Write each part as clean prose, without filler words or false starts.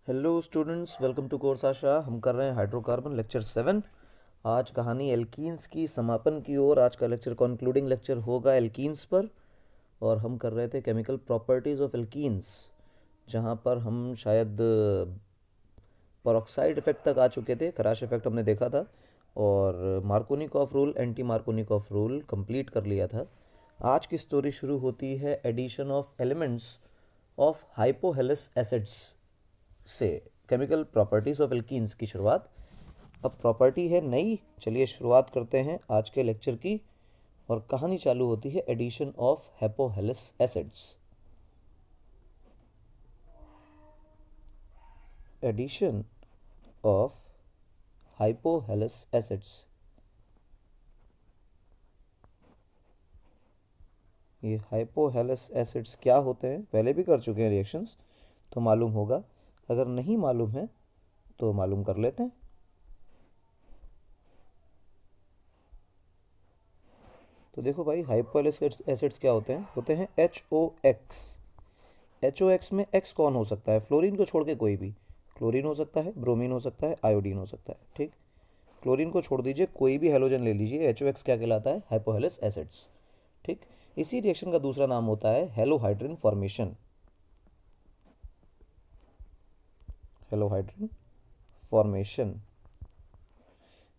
Hello students, welcome to course Asha. हम कर रहे हैं हाइड्रोकार्बन लेक्चर 7। आज कहानी एल्कीन्स की समापन की ओर। आज का लेक्चर कंक्लूडिंग लेक्चर होगा एल्कीन्स पर। और हम कर रहे थे केमिकल प्रॉपर्टीज़ ऑफ एल्कीन्स, जहाँ पर हम शायद पेरोक्साइड इफेक्ट तक आ चुके थे। क्रैश इफेक्ट हमने देखा था और Markovnikov rule, anti Markovnikov rule complete कर लिया था। आज की स्टोरी शुरू होती है addition of elements of hypohalous acids से। केमिकल प्रॉपर्टीज ऑफ एल्कीन्स की शुरुआत। अब प्रॉपर्टी है नई। चलिए शुरुआत करते हैं आज के लेक्चर की। और कहानी चालू होती है addition of hypohalous acids. Addition of hypohalous acids. ये हाइपोहेलस एसिड्स क्या होते हैं पहले भी कर चुके हैं रिएक्शंस, तो मालूम होगा। अगर नहीं मालूम है तो मालूम कर लेते हैं। तो देखो भाई, हाइपोहेलस एसिड्स क्या होते हैं HOX। HOX में X कौन हो सकता है? फ्लोरीन को छोड़ के कोई भी। क्लोरीन हो सकता है, ब्रोमीन हो सकता है, आयोडीन हो सकता है। ठीक, क्लोरीन को छोड़ दीजिए, कोई भी हेलोजन ले लीजिए। HOX क्या कहलाता है? Hypohalous acids. ठीक, इसी रिएक्शन का दूसरा नाम होता है हेलोहाइड्रिन फॉर्मेशन। Halohydrin formation.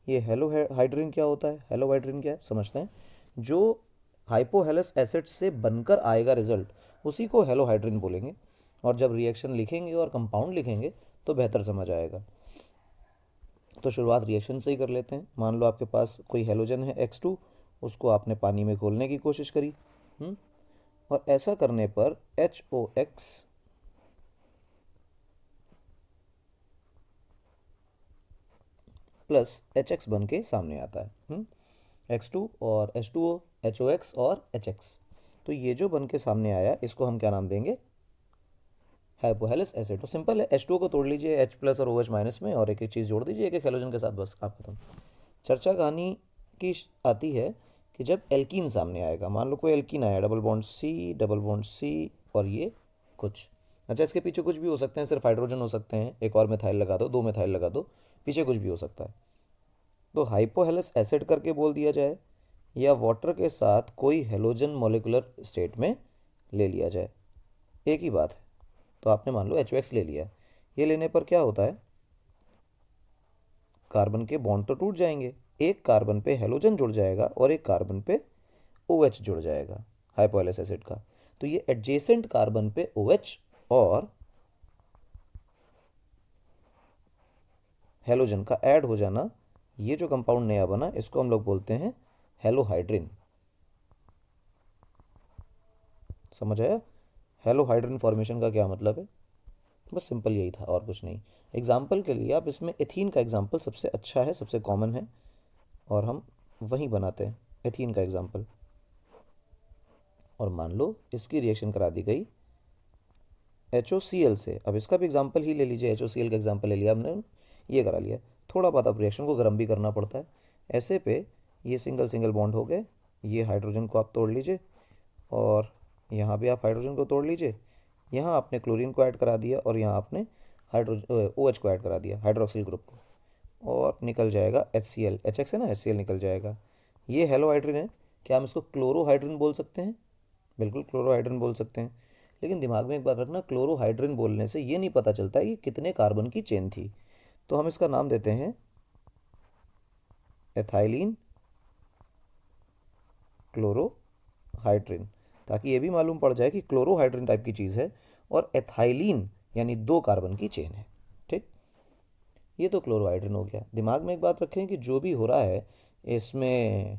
ये हेलोहाइड्रिन क्या होता है? हेलोहाइड्रिन क्या है समझते हैं। जो हाइपोहेलस एसिड से बनकर आएगा रिजल्ट, उसी को हेलोहाइड्रिन बोलेंगे। और जब रिएक्शन लिखेंगे और कंपाउंड लिखेंगे तो बेहतर समझ आएगा। तो शुरुआत रिएक्शन से ही कर लेते हैं। मान लो आपके पास कोई हेलोजन है X2, उसको आपने पानी में घोलने की कोशिश करी। और ऐसा करने पर HOX प्लस HX बन के सामने आता है। X2 और H2O, HOX और HX। तो ये जो बन के सामने आया, इसको हम क्या नाम देंगे? Hypohalous acid. तो सिंपल है, H2O को तोड़ लीजिए H प्लस और OH माइनस में, और एक एक चीज़ जोड़ दीजिए एक एक हेलोजन के साथ, बस काम खत्म। चर्चा कहानी की आती है कि जब एल्कीन सामने आएगा। मान लो कोई एल्कीन आया, double bond C, double bond C, और ये कुछ। अच्छा, इसके पीछे कुछ भी हो सकते हैं, सिर्फ हाइड्रोजन हो सकते हैं। एक और मिथाइल लगा दो, दो मिथाइल लगा दो, पीछे कुछ भी हो सकता है। तो हाइपोहेलस एसिड करके बोल दिया जाए, या वाटर के साथ कोई हेलोजन मॉलिक्यूलर स्टेट में ले लिया जाए, एक ही बात है। तो आपने मान लो HOX ले लिया। ये लेने पर क्या होता है? कार्बन के बॉन्ड तो टूट जाएंगे, एक कार्बन पे हेलोजन जुड़ जाएगा और एक कार्बन पे OH जुड़ जाएगा हाइपोहेलस एसिड का। तो ये एडजेसेंट कार्बन पे OH और हेलोजन का ऐड हो जाना, ये जो कंपाउंड नया बना, इसको हम लोग बोलते हैं हेलोहाइड्रिन। समझ आया हेलोहाइड्रिन फॉर्मेशन का क्या मतलब है? बस सिंपल यही था और कुछ नहीं। एग्जाम्पल के लिए आप इसमें एथीन का एग्जाम्पल सबसे अच्छा है, सबसे कॉमन है, और हम वही बनाते हैं एथीन का एग्जाम्पल। और मान लो इसकी रिएक्शन करा दी गई HOCl से। अब इसका भी एग्जाम्पल ही ले लीजिए। HOCl का एग्जाम्पल ले लिया हमने, ये करा लिया। थोड़ा बहुत अब रिएक्शन को गर्म भी करना पड़ता है। ऐसे पे ये सिंगल सिंगल बॉन्ड हो गए। ये हाइड्रोजन को आप तोड़ लीजिए, और यहाँ भी आप हाइड्रोजन को तोड़ लीजिए। यहाँ आपने क्लोरीन को ऐड करा दिया, और यहाँ आपने हाइड्रोजन OH को ऐड करा दिया, हाइड्रोक्सिल ग्रुप को, और निकल जाएगा HCl। HX है ना, HCl निकल जाएगा। ये हेलोहाइड्रिन है। क्या हम इसको क्लोरोहाइड्रिन बोल सकते हैं? बिल्कुल क्लोरोहाइड्रिन बोल सकते हैं। लेकिन दिमाग में एक बात रखना, क्लोरोहाइड्रिन बोलने से ये नहीं पता चलता कि कितने कार्बन की चेन थी। तो हम इसका नाम देते हैं एथाइलिन क्लोरोहाइड्रिन, ताकि ये भी मालूम पड़ जाए कि क्लोरोहाइड्रिन टाइप की चीज़ है और एथाइलिन यानी दो कार्बन की चेन है। ठीक, ये तो क्लोरोहाइड्रिन हो गया। दिमाग में एक बात रखें कि जो भी हो रहा है इसमें,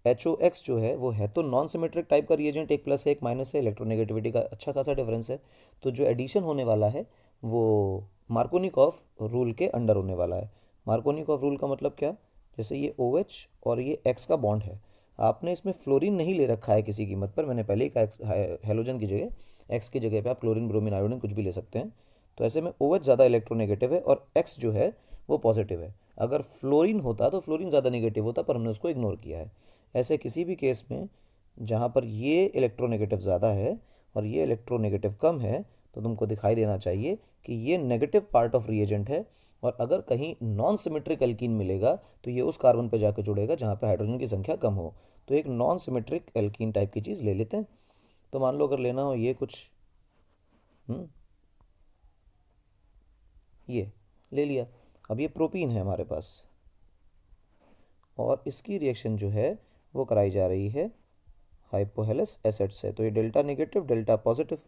HOX जो है वो है तो नॉन सिमेट्रिक टाइप का रिएजेंट, एक प्लस है एक माइनस है, इलेक्ट्रोनेगेटिविटी का अच्छा खासा डिफरेंस है। तो जो एडिशन होने वाला है वो मार्कोनिकॉफ रूल के अंडर होने वाला है। मार्कोनिकॉफ रूल का मतलब क्या? जैसे ये OH और ये X का बॉन्ड है, आपने इसमें फ्लोरीन नहीं ले रखा है किसी कीमत पर। मैंने पहले ही कहा हेलोजन की जगह X की जगह पे आप क्लोरीन, ब्रोमीन, आयोडीन कुछ भी ले सकते हैं। तो ऐसे में OH ज़्यादा इलेक्ट्रोनेगेटिव है और X जो है वो पॉजिटिव है। अगर फ्लोरीन होता तो फ्लोरीन ज़्यादा नेगेटिव होता, पर हमने उसको इग्नोर किया है। ऐसे किसी भी केस में जहाँ पर ये इलेक्ट्रोनेगेटिव ज़्यादा है और ये इलेक्ट्रोनेगेटिव कम है, तो तुमको दिखाई देना चाहिए कि ये नेगेटिव पार्ट ऑफ रिएजेंट है, और अगर कहीं नॉन सिमेट्रिक एल्कीन मिलेगा तो ये उस कार्बन पे जाके जुड़ेगा जहाँ पे हाइड्रोजन की संख्या कम हो। तो एक नॉन सिमेट्रिक एल्कीन टाइप की चीज़ ले लेते हैं। तो मान लो अगर लेना हो ये कुछ, ये ले लिया। अब ये प्रोपीन है हमारे पास, और इसकी रिएक्शन जो है वो कराई जा रही है हाइपोहेलस एसिड से। तो ये डेल्टा नेगेटिव डेल्टा पॉजिटिव,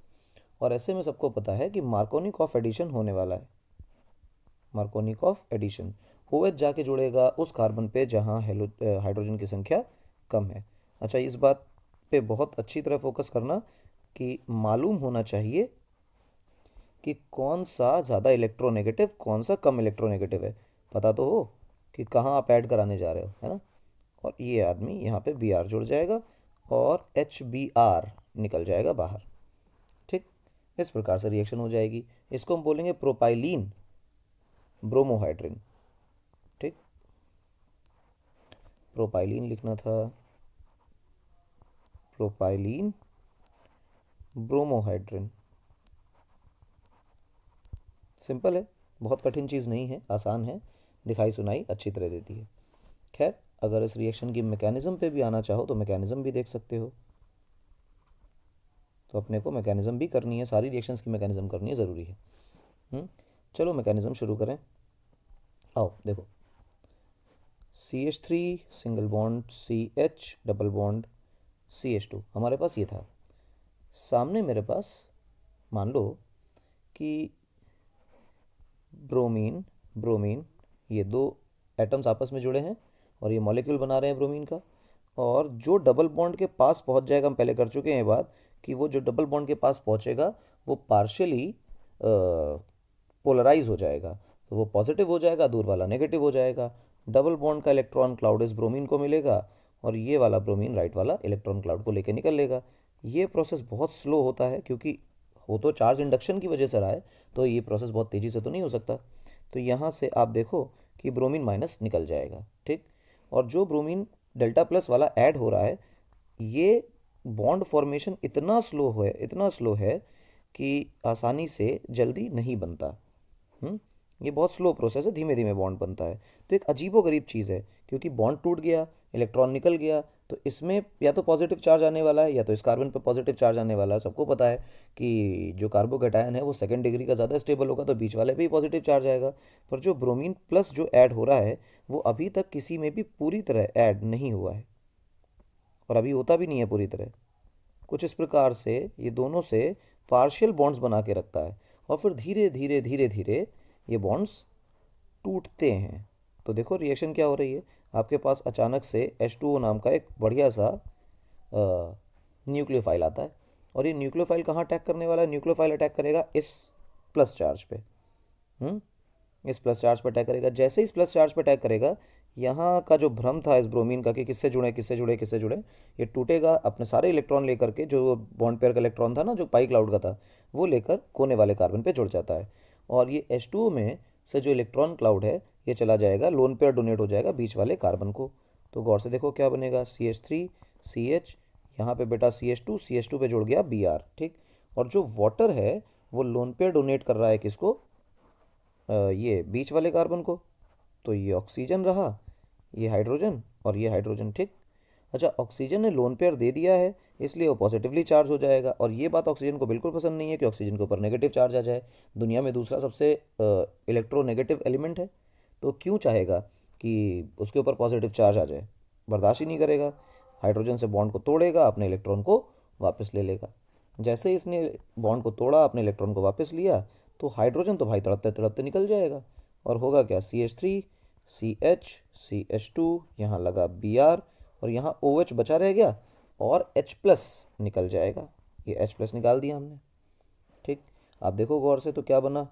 और ऐसे में सबको पता है कि मार्कोनिकॉफ एडिशन होने वाला है। मार्कोनिकॉफ एडिशन, OH जाके जुड़ेगा उस कार्बन पे जहाँ हाइड्रोजन की संख्या कम है। अच्छा, इस बात पे बहुत अच्छी तरह फोकस करना कि मालूम होना चाहिए कि कौन सा ज़्यादा इलेक्ट्रोनेगेटिव कौन सा कम इलेक्ट्रोनेगेटिव है। पता तो हो कि कहाँ आप ऐड कराने जा रहे हो, है ना। और ये आदमी यहाँ पे Br जुड़ जाएगा और HBr निकल जाएगा बाहर। ठीक, इस प्रकार से रिएक्शन हो जाएगी। इसको हम बोलेंगे प्रोपाइलीन ब्रोमोहाइड्रिन। ठीक, प्रोपाइलीन लिखना था, प्रोपाइलीन ब्रोमोहाइड्रिन। सिंपल है, बहुत कठिन चीज़ नहीं है, आसान है, दिखाई सुनाई अच्छी तरह देती है। खैर, अगर इस रिएक्शन की मैकेनिज़्म पे भी आना चाहो तो मैकेनिज़्म भी देख सकते हो। तो अपने को मैकेनिज़्म भी करनी है, सारी रिएक्शंस की मैकेनिज़्म करनी है, ज़रूरी है। चलो मैकेनिज़्म शुरू करें। आओ देखो, CH3 single bond CH double bond CH2 हमारे पास ये था। सामने मेरे पास मान लो कि ब्रोमीन ब्रोमीन, ये दो एटम्स आपस में जुड़े हैं और ये मॉलिक्यूल बना रहे हैं ब्रोमीन का। और जो डबल बॉन्ड के पास पहुंच जाएगा, हम पहले कर चुके हैं ये बात, कि वो जो डबल बॉन्ड के पास पहुंचेगा वो पार्शियली पोलराइज हो जाएगा। तो वो पॉजिटिव हो जाएगा, दूर वाला नेगेटिव हो जाएगा। डबल बॉन्ड का इलेक्ट्रॉन क्लाउड इस ब्रोमीन को मिलेगा और ये वाला ब्रोमीन राइट वाला इलेक्ट्रॉन क्लाउड को लेकर निकल लेगा। ये प्रोसेस बहुत स्लो होता है क्योंकि वो तो चार्ज इंडक्शन की वजह से रहा है, तो ये प्रोसेस बहुत तेज़ी से तो नहीं हो सकता। तो यहाँ से आप देखो कि ब्रोमीन माइनस निकल जाएगा। ठीक, और जो ब्रोमीन डेल्टा प्लस वाला ऐड हो रहा है, ये बॉन्ड फॉर्मेशन इतना स्लो है कि आसानी से जल्दी नहीं बनता। ये बहुत स्लो प्रोसेस है, धीमे धीमे बॉन्ड बनता है। तो एक अजीबोगरीब चीज़ है, क्योंकि बॉन्ड टूट गया, इलेक्ट्रॉन निकल गया, तो इसमें या तो पॉजिटिव चार्ज आने वाला है या तो इस कार्बन पे पॉजिटिव चार्ज आने वाला है। सबको पता है कि जो कार्बोकैटायन है वो सेकंड डिग्री का ज़्यादा स्टेबल होगा, तो बीच वाले पे ही पॉजिटिव चार्ज आएगा। पर जो ब्रोमीन प्लस जो ऐड हो रहा है वो अभी तक किसी में भी पूरी तरह ऐड नहीं हुआ है, और अभी होता भी नहीं है पूरी तरह। कुछ इस प्रकार से ये दोनों से पार्शियल बॉन्ड्स बना के रखता है, और फिर धीरे धीरे धीरे धीरे ये बॉन्ड्स टूटते हैं। तो देखो रिएक्शन क्या हो रही है, आपके पास अचानक से H2O नाम का एक बढ़िया सा न्यूक्लियोफाइल आता है, और ये न्यूक्लियोफाइल कहाँ अटैक करने वाला है? न्यूक्लियोफाइल अटैक करेगा इस प्लस चार्ज पे। हम्म इस प्लस चार्ज पर अटैक करेगा। जैसे इस प्लस चार्ज पर अटैक करेगा, यहाँ का जो भ्रम था इस ब्रोमीन का कि किससे जुड़े किससे जुड़े किससे जुड़े, ये टूटेगा अपने सारे इलेक्ट्रॉन लेकर के। जो बॉन्ड पेयर का इलेक्ट्रॉन था ना, जो पाई क्लाउड का था, वो लेकर कोने वाले कार्बन पे जुड़ जाता है। और ये H2O में से जो इलेक्ट्रॉन क्लाउड है ये चला जाएगा, लोन पेयर डोनेट हो जाएगा बीच वाले कार्बन को। तो गौर से देखो क्या बनेगा, CH3 CH, यहाँ पे बेटा CH2 पे जुड़ गया Br। ठीक, और जो वाटर है वो लोन पेयर डोनेट कर रहा है किसको? ये बीच वाले कार्बन को। तो ये ऑक्सीजन रहा, ये हाइड्रोजन और ये हाइड्रोजन। ठीक, अच्छा, ऑक्सीजन ने लोन पेयर दे दिया है इसलिए वो पॉजिटिवली चार्ज हो जाएगा, और ये बात ऑक्सीजन को बिल्कुल पसंद नहीं है कि ऑक्सीजन के ऊपर नेगेटिव चार्ज आ जाए। दुनिया में दूसरा सबसे इलेक्ट्रोनेगेटिव एलिमेंट है, तो क्यों चाहेगा कि उसके ऊपर पॉजिटिव चार्ज आ जाए? बर्दाश्त ही नहीं करेगा। हाइड्रोजन से बॉन्ड को तोड़ेगा, अपने इलेक्ट्रॉन को वापस ले लेगा। जैसे ही इसने बॉन्ड को तोड़ा, अपने इलेक्ट्रॉन को वापस लिया, तो हाइड्रोजन तो भाई तड़पते तड़पते निकल जाएगा, और होगा क्या? CH3 CH CH2, यहाँ लगा Br, और यहाँ OH बचा रह गया, और H प्लस निकल जाएगा। ये H प्लस निकाल दिया हमने। ठीक, आप देखो गौर से, तो क्या बना?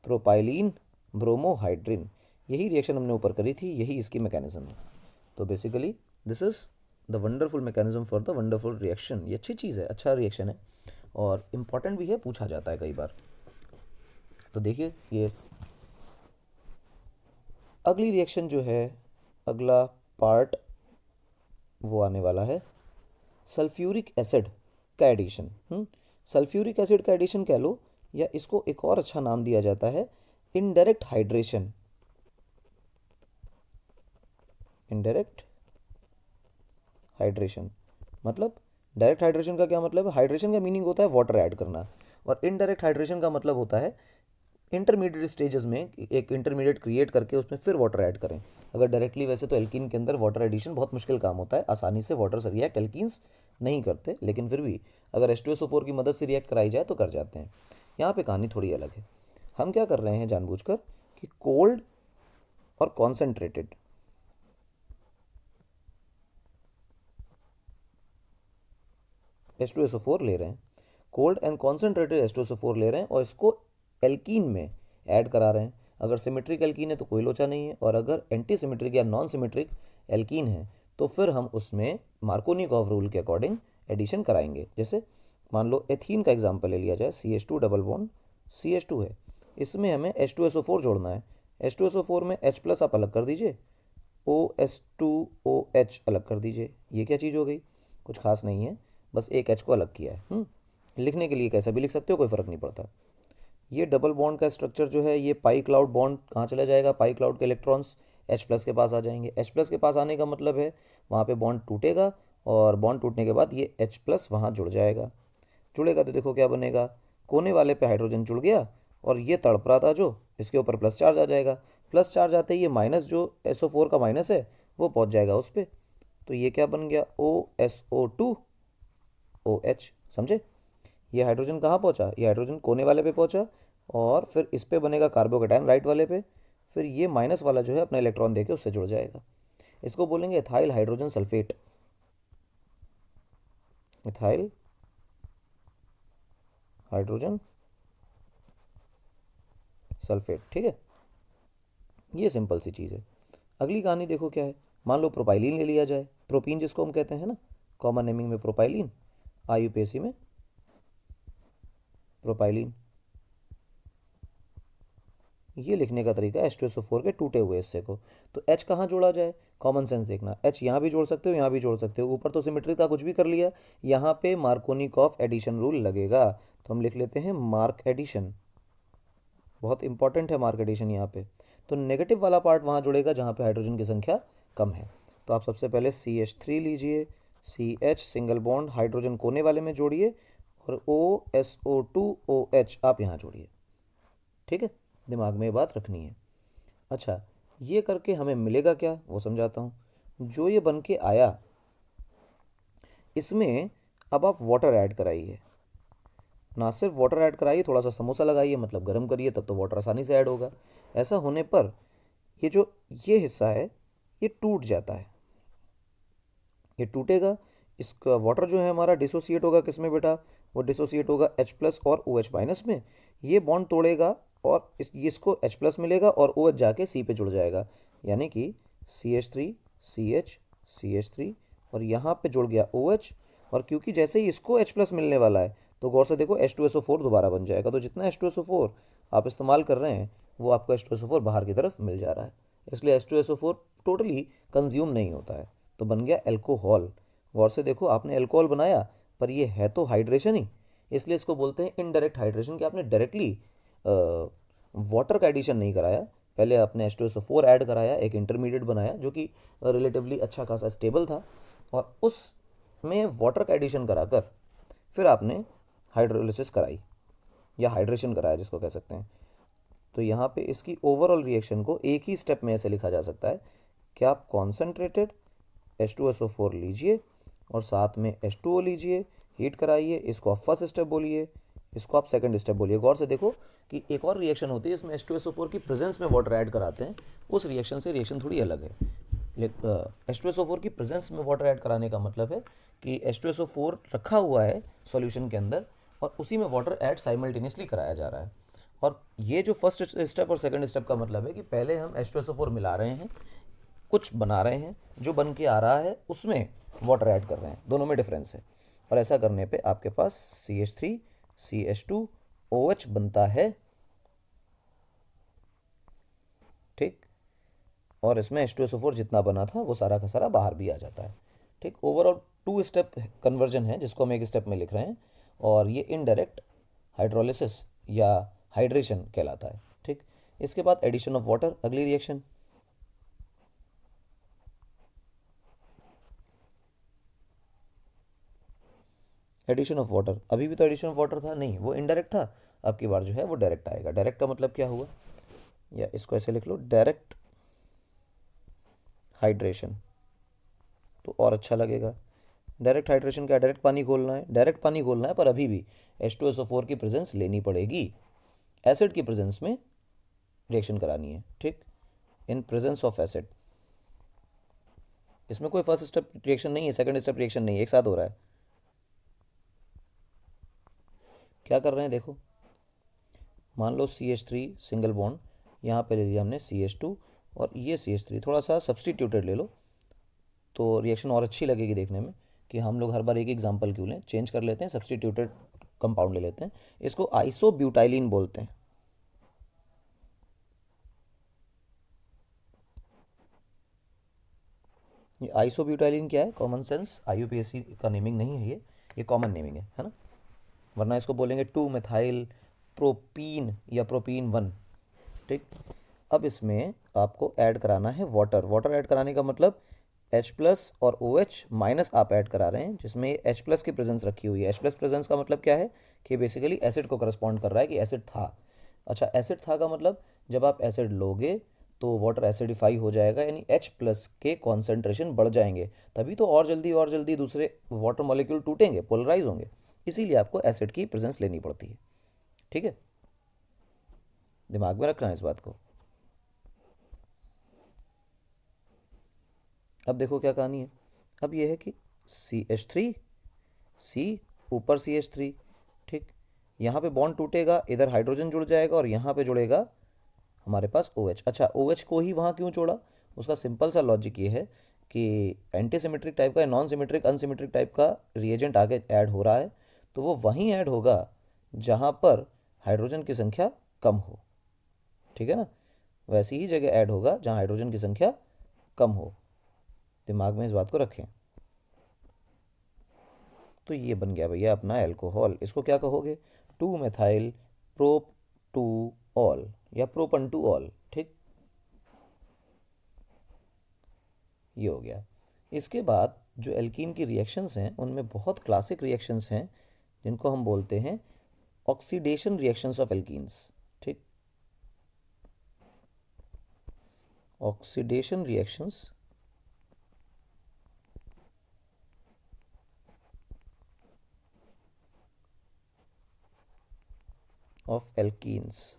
प्रोपाइलीन ब्रोमोहाइड्रिन। यही रिएक्शन हमने ऊपर करी थी, यही इसकी मैकेनिज्म है। तो basically this is the wonderful mechanism for the wonderful reaction. ये अच्छी चीज़ है, अच्छा रिएक्शन है, और इम्पॉर्टेंट भी है, पूछा जाता है कई बार। तो देखिए, ये अगली रिएक्शन जो है, अगला पार्ट वो आने वाला है सल्फ्यूरिक एसिड का एडिशन। सल्फ्यूरिक एसिड का एडिशन कह लो या इसको एक और अच्छा नाम दिया जाता है इनडायरेक्ट हाइड्रेशन। इनडायरेक्ट हाइड्रेशन मतलब, डायरेक्ट हाइड्रेशन का क्या मतलब है? हाइड्रेशन का मीनिंग होता है वाटर ऐड करना, और इनडायरेक्ट हाइड्रेशन का मतलब होता है इंटरमीडिएट स्टेजेस में एक इंटरमीडिएट क्रिएट करके उसमें फिर वाटर ऐड करें। अगर डायरेक्टली, वैसे तो एल्कीन के अंदर वाटर एडिशन बहुत मुश्किल काम होता है, आसानी से वाटर से रिएक्ट एल्कीन्स नहीं करते, लेकिन फिर भी अगर H2SO4 की मदद से रिएक्ट कराई जाए तो कर जाते हैं। यहाँ पे कहानी थोड़ी अलग है। हम क्या कर रहे हैं जानबूझकर कि कोल्ड और कॉन्सेंट्रेटेड H2SO4 ले रहे हैं, कोल्ड एंड कॉन्सेंट्रेटेड H2SO4 ले रहे हैं और इसको एल्कीन में ऐड करा रहे हैं। अगर सिमेट्रिक एल्कीन है तो कोई लोचा नहीं है, और अगर एंटी सिमेट्रिक या नॉन सिमेट्रिक एल्कीन है तो फिर हम उसमें मार्कोनिकॉफ रूल के अकॉर्डिंग एडिशन कराएंगे। जैसे मान लो एथीन का एग्जाम्पल ले लिया जाए, CH2 डबल बॉन्ड CH2 है, इसमें हमें H2SO4 जोड़ना है। H2SO4 में H प्लस आप अलग कर दीजिए, OS2OH अलग कर दीजिए। ये क्या चीज़ हो गई? कुछ खास नहीं है, बस एक H को अलग किया है। लिखने के लिए कैसा भी लिख सकते हो, कोई फ़र्क नहीं पड़ता। ये डबल बॉन्ड का स्ट्रक्चर जो है, ये पाई क्लाउड बॉन्ड कहाँ चला जाएगा? पाई क्लाउड के इलेक्ट्रॉन्स H प्लस के पास आ जाएंगे। H प्लस के पास आने का मतलब है वहाँ पे बॉन्ड टूटेगा, और बॉन्ड टूटने के बाद ये H प्लस वहाँ जुड़ जाएगा। जुड़ेगा तो देखो क्या बनेगा, कोने वाले पे हाइड्रोजन जुड़ गया, और ये तड़प रहा था जो, इसके ऊपर प्लस चार्ज आ जाएगा। प्लस चार्ज आते ही ये माइनस जो SO4 का माइनस है वो पहुँच जाएगा उस पर। तो ये क्या बन गया? OSO2OH। समझे? ये हाइड्रोजन कहाँ पहुँचा? ये हाइड्रोजन कोने वाले पे पहुँचा, और फिर इस पे बनेगा कार्बोकेटायन राइट वाले पे, फिर ये माइनस वाला जो है अपना इलेक्ट्रॉन देके उससे जुड़ जाएगा। इसको बोलेंगे ethyl hydrogen sulphate. Ethyl hydrogen sulphate, ठीक है। ये सिंपल सी चीज़ है। अगली कहानी देखो क्या है। मान लो प्रोपाइलीन ले लिया जाए, प्रोपीन जिसको हम कहते हैं ना, कॉमन नेमिंग में प्रोपाइलीन, IUPAC में प्रोपाइलीन। ये लिखने का तरीका H2SO4 के टूटे हुए हिस्से को। तो H कहाँ जोड़ा जाए? कॉमन सेंस देखना, H यहाँ भी जोड़ सकते हो, यहाँ भी जोड़ सकते हो। ऊपर तो सिमेट्री का कुछ भी कर लिया, यहाँ पे मार्कोनिकॉफ एडिशन रूल लगेगा, तो हम लिख लेते हैं मार्क एडिशन। बहुत इंपॉर्टेंट है मार्क एडिशन यहाँ पे। तो नेगेटिव वाला पार्ट वहाँ जुड़ेगा जहाँ पे हाइड्रोजन की संख्या कम है। तो आप सबसे पहले CH3 लीजिए, CH सिंगल बॉन्ड हाइड्रोजन कोने वाले में जोड़िए, और OSO2OH आप यहाँ जोड़िए। ठीक है, दिमाग में ये बात रखनी है। अच्छा, ये करके हमें मिलेगा क्या वो समझाता हूँ। जो ये बन के आया, इसमें अब आप वाटर ऐड कराइए। ना सिर्फ वाटर ऐड कराइए, थोड़ा सा समोसा लगाइए, मतलब गर्म करिए, तब तो वाटर आसानी से ऐड होगा। ऐसा होने पर ये हिस्सा है ये टूट जाता है। ये टूटेगा, इसका वाटर जो है हमारा डिसोसिएट होगा किस में बेटा? वो डिसोसिएट होगा H प्लस और OH माइनस में। ये बॉन्ड तोड़ेगा और इसको H प्लस मिलेगा, और OH जाके C पे जुड़ जाएगा, यानी कि CH3 CH CH3, और यहाँ पे जुड़ गया OH। और क्योंकि जैसे ही इसको H प्लस मिलने वाला है, तो गौर से देखो H2SO4 दोबारा बन जाएगा। तो जितना H2SO4 आप इस्तेमाल कर रहे हैं, वो आपको H2SO4 बाहर की तरफ मिल जा रहा है, इसलिए H2SO4 टोटली कंज्यूम नहीं होता है, तो बन गया एल्कोहल। गौर से देखो, आपने एल्कोहल बनाया, पर ये है तो हाइड्रेशन ही, इसलिए इसको बोलते हैं इनडायरेक्ट हाइड्रेशन, कि आपने डायरेक्टली वाटर का एडिशन नहीं कराया। पहले आपने H2SO4 ऐड कराया, एक इंटरमीडिएट बनाया जो कि रिलेटिवली अच्छा खासा स्टेबल था, और उसमें वाटर का एडिशन कराकर फिर आपने हाइड्रोलिसिस कराई, या हाइड्रेशन कराया जिसको कह सकते हैं। तो यहाँ पे इसकी ओवरऑल रिएक्शन को एक ही स्टेप में ऐसे लिखा जा सकता है कि आप कॉन्सेंट्रेटेड H2SO4 लीजिए और साथ में H2O लीजिए, हीट कराइए, इसको आप फर्स्ट स्टेप बोलिए, इसको आप सेकंड स्टेप बोलिए। गौर से देखो कि एक और रिएक्शन होती है इसमें H2SO4 की प्रेजेंस में वाटर ऐड कराते हैं, उस रिएक्शन से रिएक्शन थोड़ी अलग है। H2SO4 की प्रेजेंस में वाटर ऐड कराने का मतलब है कि H2SO4 रखा हुआ है सॉल्यूशन के अंदर, और उसी में वाटर ऐड साइमल्टेनियसली कराया जा रहा है। और ये जो फर्स्ट स्टेप और सेकंड स्टेप का मतलब है कि पहले हम H2SO4 मिला रहे हैं, कुछ बना रहे हैं, जो बन के आ रहा है उसमें वाटर ऐड कर रहे हैं, दोनों में डिफरेंस है। और ऐसा करने पे आपके पास CH3 CH2OH बनता है, ठीक। और इसमें H2SO4 जितना बना था वो सारा का सारा बाहर भी आ जाता है, ठीक। ओवरऑल 2 स्टेप कन्वर्जन है जिसको हम एक स्टेप में लिख रहे हैं, और ये इनडायरेक्ट हाइड्रोलिसिस या हाइड्रेशन कहलाता है। ठीक, इसके बाद एडिशन ऑफ वाटर, अगली रिएक्शन। एडिशन ऑफ वाटर, अभी भी तो एडिशन ऑफ वाटर था, नहीं वो इनडायरेक्ट था, अब की बार जो है वो डायरेक्ट आएगा। डायरेक्ट का मतलब क्या हुआ, या इसको ऐसे लिख लो, डायरेक्ट हाइड्रेशन, तो और अच्छा लगेगा। डायरेक्ट हाइड्रेशन क्या, डायरेक्ट पानी घोलना है, डायरेक्ट पानी घोलना है, पर अभी भी H2SO4 की प्रेजेंस लेनी पड़ेगी, एसिड की प्रेजेंस में रिएक्शन करानी है। ठीक, इन प्रेजेंस ऑफ एसिड, इसमें कोई फर्स्ट स्टेप रिएक्शन नहीं है, सेकंड स्टेप रिएक्शन नहीं है, एक साथ हो रहा है। क्या कर रहे हैं देखो, मान लो CH3 सिंगल बॉन्ड, यहाँ पे ले लिया हमने CH2, और ये CH3 थोड़ा सा सब्सटीट्यूटेड ले लो, तो रिएक्शन और अच्छी लगेगी देखने में। कि हम लोग हर बार एक एग्जांपल क्यों लें, चेंज कर लेते हैं, सब्सटीट्यूटेड कंपाउंड ले लेते हैं, इसको आइसोब्यूटाइलिन बोलते हैं। ये आइसोब्यूटाइलिन क्या है, कॉमन सेंस, IUPAC का नेमिंग नहीं है ये कॉमन नेमिंग है ना, वरना इसको बोलेंगे 2 मेथाइल प्रोपीन या प्रोपीन 1। ठीक, अब इसमें आपको ऐड कराना है वाटर। वाटर ऐड कराने का मतलब H प्लस और OH माइनस आप ऐड करा रहे हैं, जिसमें H प्लस की प्रेजेंस रखी हुई है। H प्लस प्रेजेंस का मतलब क्या है, कि बेसिकली एसिड को करस्पॉन्ड कर रहा है, कि एसिड था। अच्छा, एसिड था का मतलब जब आप एसिड लोगे तो वाटर एसिडिफाई हो जाएगा, यानी H प्लस के कॉन्सेंट्रेशन बढ़ जाएंगे, तभी तो और जल्दी दूसरे वाटर मॉलिक्यूल टूटेंगे, पोलराइज होंगे, इसीलिए आपको एसिड की प्रेजेंस लेनी पड़ती है। ठीक है, दिमाग में रखना है इस बात को। अब देखो क्या कहानी है, अब ये है कि CH3 C ऊपर CH3। ठीक, यहाँ पे बॉन्ड टूटेगा, इधर हाइड्रोजन जुड़ जाएगा और यहाँ पे जुड़ेगा हमारे पास OH। अच्छा, OH को ही वहाँ क्यों जोड़ा, उसका सिंपल सा लॉजिक ये है कि एंटी सिमेट्रिक टाइप का, नॉन सिमेट्रिक अनसिमेट्रिक टाइप का रिएजेंट आगे ऐड हो रहा है, तो वो वहीं ऐड होगा जहाँ पर हाइड्रोजन की संख्या कम हो। ठीक है ना, वैसी ही जगह ऐड होगा जहाँ हाइड्रोजन की संख्या कम हो, दिमाग में इस बात को रखें। तो ये बन गया भैया अपना एल्कोहल, इसको क्या कहोगे, 2 मेथाइल प्रोप टू ऑल या प्रोपन टू ऑल। ठीक, ये हो गया। इसके बाद जो एल्कीन की रिएक्शंस हैं उनमें बहुत क्लासिक रिएक्शंस हैं, जिनको हम बोलते हैं ऑक्सीडेशन रिएक्शंस ऑफ एल्कीन्स। ठीक, ऑक्सीडेशन रिएक्शंस ऑफ एल्कीन्स।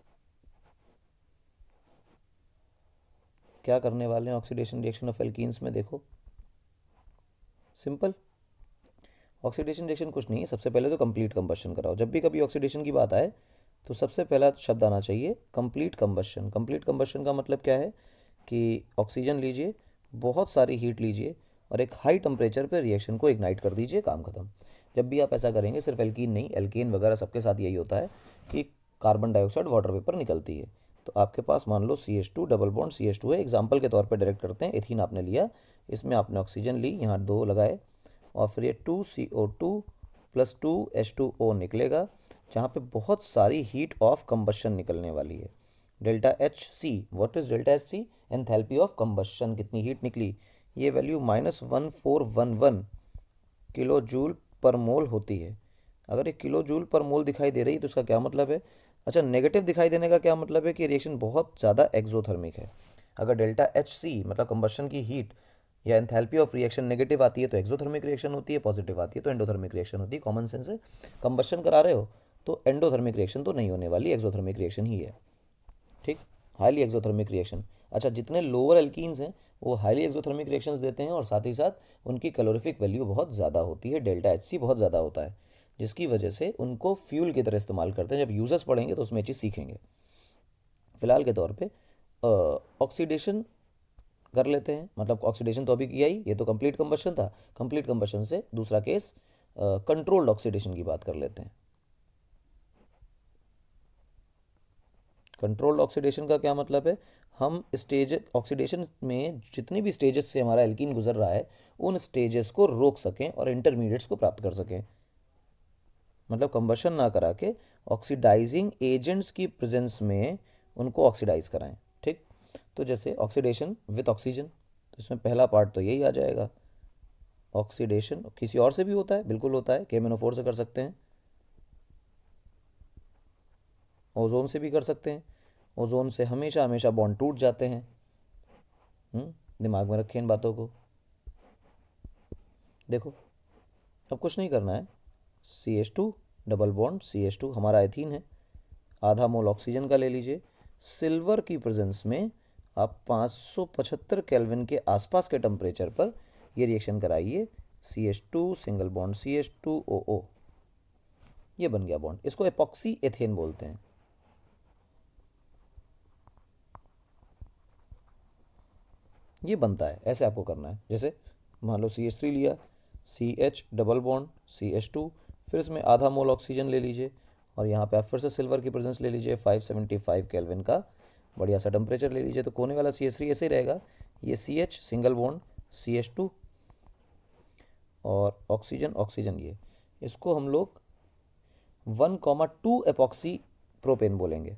क्या करने वाले हैं ऑक्सीडेशन रिएक्शन ऑफ एल्कीन्स में, देखो सिंपल, ऑक्सीडेशन रिएक्शन कुछ नहीं है, सबसे पहले तो कंप्लीट कंबशन कराओ। जब भी कभी ऑक्सीडेशन की बात आए तो सबसे पहला शब्द आना चाहिए कंप्लीट कंबशन। कंप्लीट कंबशन का मतलब क्या है, कि ऑक्सीजन लीजिए, बहुत सारी हीट लीजिए और एक हाई टेम्परेचर पे रिएक्शन को इग्नाइट कर दीजिए, काम खत्म। जब भी आप ऐसा करेंगे, सिर्फ एल्कीन नहीं, एल्केन वगैरह सबके साथ यही होता है कि कार्बन डाइऑक्साइड वाटर वेपर निकलती है। तो आपके पास मान लो CH2 डबल बॉन्ड CH2 है, एग्जाम्पल के तौर पे डायरेक्ट करते हैं, एथीन आपने लिया, इसमें आपने ऑक्सीजन ली, यहाँ 2 लगाए, और फिर ये 2CO2 प्लस 2H2O निकलेगा, जहाँ पे बहुत सारी हीट ऑफ कंबशन निकलने वाली है। Delta H C, what is delta H C, enthalpy of combustion, कितनी हीट निकली, ये वैल्यू -1411 किलो जूल पर मोल होती है। अगर एक किलो जूल पर मोल दिखाई दे रही है तो इसका क्या मतलब है, अच्छा नेगेटिव दिखाई देने का क्या मतलब है, कि रिएक्शन बहुत ज़्यादा एक्सोथर्मिक है। अगर डेल्टा एच सी मतलब कंबशन की हीट या एंथैल्पी ऑफ रिएक्शन नेगेटिव आती है तो एक्सोथर्मिक रिएक्शन होती है, पॉजिटिव आती है तो एंडोथर्मिक रिएक्शन होती है। कॉमन सेंस है, कंबशन करा रहे हो तो एंडोथर्मिक रिएक्शन तो नहीं होने वाली, एक्सोथर्मिक रिएक्शन ही है। ठीक, हाईली एक्सोथर्मिक रिएक्शन। अच्छा, जितने लोअर एल्कीन्स हैं वो हाईली एक्सोथर्मिक रिएक्शंस देते हैं और साथ ही साथ उनकी कैलोरीफिक वैल्यू बहुत ज़्यादा होती है, डेल्टा एच सी बहुत ज़्यादा होता है, जिसकी वजह से उनको फ्यूल की तरह इस्तेमाल करते हैं। जब यूजर्स पढ़ेंगे तो उसमें चीज़ सीखेंगे। फिलहाल के तौर पे ऑक्सीडेशन कर लेते हैं, मतलब ऑक्सीडेशन तो अभी किया ही, ये तो कंप्लीट कंबशन था। कंप्लीट कंबशन से दूसरा केस कंट्रोल्ड ऑक्सीडेशन की बात कर लेते हैं। कंट्रोल्ड ऑक्सीडेशन का क्या मतलब है, हम स्टेज ऑक्सीडेशन में जितनी भी स्टेजेस से हमारा एल्कीन गुजर रहा है उन स्टेजेस को रोक सकें और इंटरमीडिएट्स को प्राप्त कर सकें। मतलब कंबशन ना करा के ऑक्सीडाइजिंग एजेंट्स की प्रेजेंस में उनको ऑक्सीडाइज कराएं। ठीक, तो जैसे ऑक्सीडेशन विथ ऑक्सीजन, तो इसमें पहला पार्ट तो यही आ जाएगा। ऑक्सीडेशन किसी और से भी होता है, बिल्कुल होता है, KMnO4 से कर सकते हैं, ओजोन से भी कर सकते हैं। ओजोन से हमेशा हमेशा बॉन्ड टूट जाते हैं। दिमाग में रखें इन बातों को। देखो, अब कुछ नहीं करना है, CH2 डबल बॉन्ड CH2 हमारा एथीन है, आधा मोल ऑक्सीजन का ले लीजिए। सिल्वर की प्रेजेंस में आप 575 केल्विन के आसपास के टेम्परेचर पर ये रिएक्शन कराइए। CH2 सिंगल बॉन्ड CH2OO, ये बन गया बॉन्ड। इसको एपॉक्सी एथेन बोलते हैं। ये बनता है, ऐसे आपको करना है। जैसे मान लो CH3 लिया, CH डबल बॉन्ड CH2, फिर इसमें आधा मोल ऑक्सीजन ले लीजिए और यहाँ पे आप फिर से सिल्वर की प्रेजेंस ले लीजिए, 575 केल्विन का बढ़िया सा टेम्परेचर ले लीजिए। तो कोने वाला CH3 ऐसे ही रहेगा, ये CH सिंगल बॉन्ड CH2 और ऑक्सीजन ऑक्सीजन, ये इसको हम लोग 1,2 एपॉक्सी प्रोपेन बोलेंगे।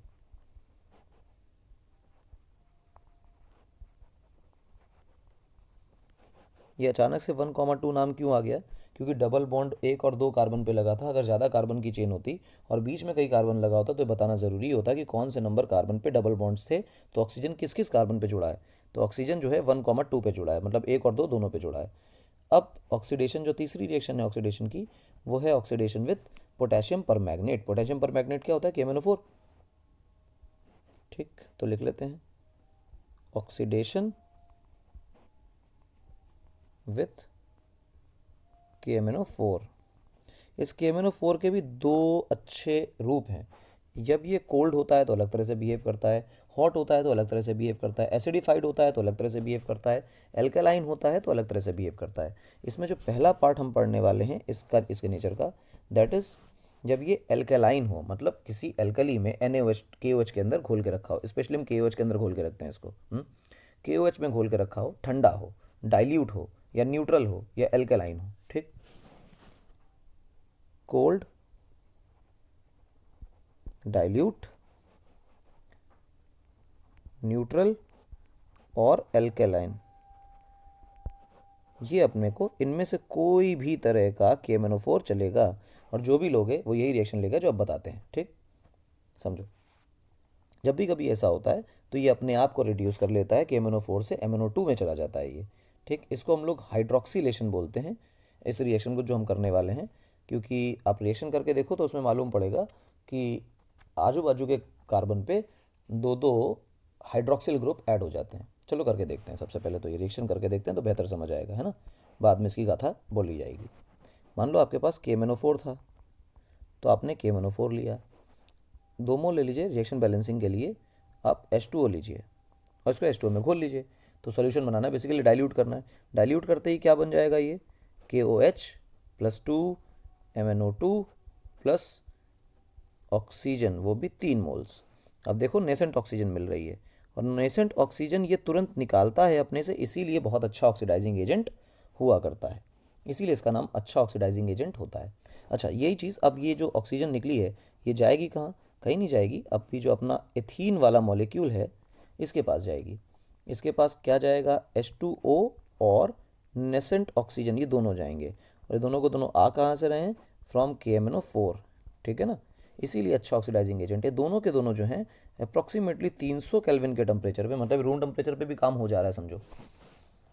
ये अचानक से 1,2 नाम क्यों आ गया? क्योंकि डबल बॉन्ड 1 और 2 कार्बन पे लगा था। अगर ज़्यादा कार्बन की चेन होती और बीच में कई कार्बन लगा होता तो बताना ज़रूरी होता कि कौन से नंबर कार्बन पे डबल बॉन्ड्स थे। तो ऑक्सीजन किस किस कार्बन पे जुड़ा है? तो ऑक्सीजन जो है 1,2 पे जुड़ा है, मतलब 1 और 2 दोनों पे जुड़ा है। अब ऑक्सीडेशन, जो तीसरी रिएक्शन है ऑक्सीडेशन की, वो है oxidation with potassium permanganate. Potassium permanganate क्या होता है? KMnO4। ठीक, तो लिख लेते हैं ऑक्सीडेशन विथ KMnO4। इस KMnO4 के भी दो अच्छे रूप हैं। जब ये कोल्ड होता है तो अलग तरह से बिहेव करता है, हॉट होता है तो अलग तरह से बिहेव करता है, एसिडिफाइड होता है तो अलग तरह से बिहेव करता है, एल्कलाइन होता है तो अलग तरह से बिहेव करता है। इसमें जो पहला पार्ट हम पढ़ने वाले हैं इसका, इसके नेचर का, दैट इज़ जब ये एल्कलाइन हो, मतलब किसी एल्कली में NaOH KOH के अंदर घोल के रखा हो। स्पेशली हम KOH के अंदर घोल के रखते हैं इसको। KOH में घोल के रखा हो, ठंडा हो, डाइल्यूट हो या न्यूट्रल हो या एल्कलाइन हो। ठीक, कोल्ड, डाइल्यूट, न्यूट्रल और एल्कलाइन, ये अपने को इनमें से कोई भी तरह का KMnO4 चलेगा और जो भी लोग हैं वो यही रिएक्शन लेगा जो अब बताते हैं। ठीक, समझो। जब भी कभी ऐसा होता है तो ये अपने आप को रिड्यूस कर लेता है, KMnO4 से MnO2 में चला जाता है ये। ठीक, इसको हम लोग हाइड्रोक्सीलेशन बोलते हैं, इस रिएक्शन को जो हम करने वाले हैं। क्योंकि आप रिएक्शन करके देखो तो उसमें मालूम पड़ेगा कि आजू बाजू के कार्बन पे दो दो हाइड्रोक्सिल ग्रुप ऐड हो जाते हैं। चलो करके देखते हैं। सबसे पहले तो ये रिएक्शन करके देखते हैं तो बेहतर समझ आएगा, है ना। बाद में इसकी गाथा बोली जाएगी। मान लो आपके पास KMnO4 था, तो आपने KMnO4 लिया, 2 मोल ले लीजिए। रिएक्शन बैलेंसिंग के लिए आप H2O लीजिए और इसको H2O में घोल लीजिए। तो सॉल्यूशन बनाना है, बेसिकली डाइल्यूट करना है। डाइल्यूट करते ही क्या बन जाएगा? ये KOH plus 2 MnO2 plus oxygen, वो भी 3 मोल्स। अब देखो नेसेंट ऑक्सीजन मिल रही है और नेसेंट ऑक्सीजन ये तुरंत निकालता है अपने से, इसीलिए बहुत अच्छा ऑक्सीडाइजिंग एजेंट हुआ करता है। इसीलिए इसका नाम अच्छा ऑक्सीडाइजिंग एजेंट होता है। अच्छा, यही चीज़, अब ये जो ऑक्सीजन निकली है ये जाएगी कहाँ? कहीं नहीं जाएगी। अब भी जो अपना एथीन वाला मॉलिक्यूल है इसके पास जाएगी। इसके पास क्या जाएगा? H2O और नेसेंट ऑक्सीजन, ये दोनों जाएंगे। और ये दोनों को दोनों आ कहाँ से रहे हैं? From KMnO4। ठीक है ना, इसीलिए अच्छा ऑक्सीडाइजिंग एजेंट है। दोनों के दोनों जो हैं अप्रॉक्सीमेटली 300 केल्विन के टेम्परेचर पे, मतलब रूम टेम्परेचर पे भी काम हो जा रहा है समझो।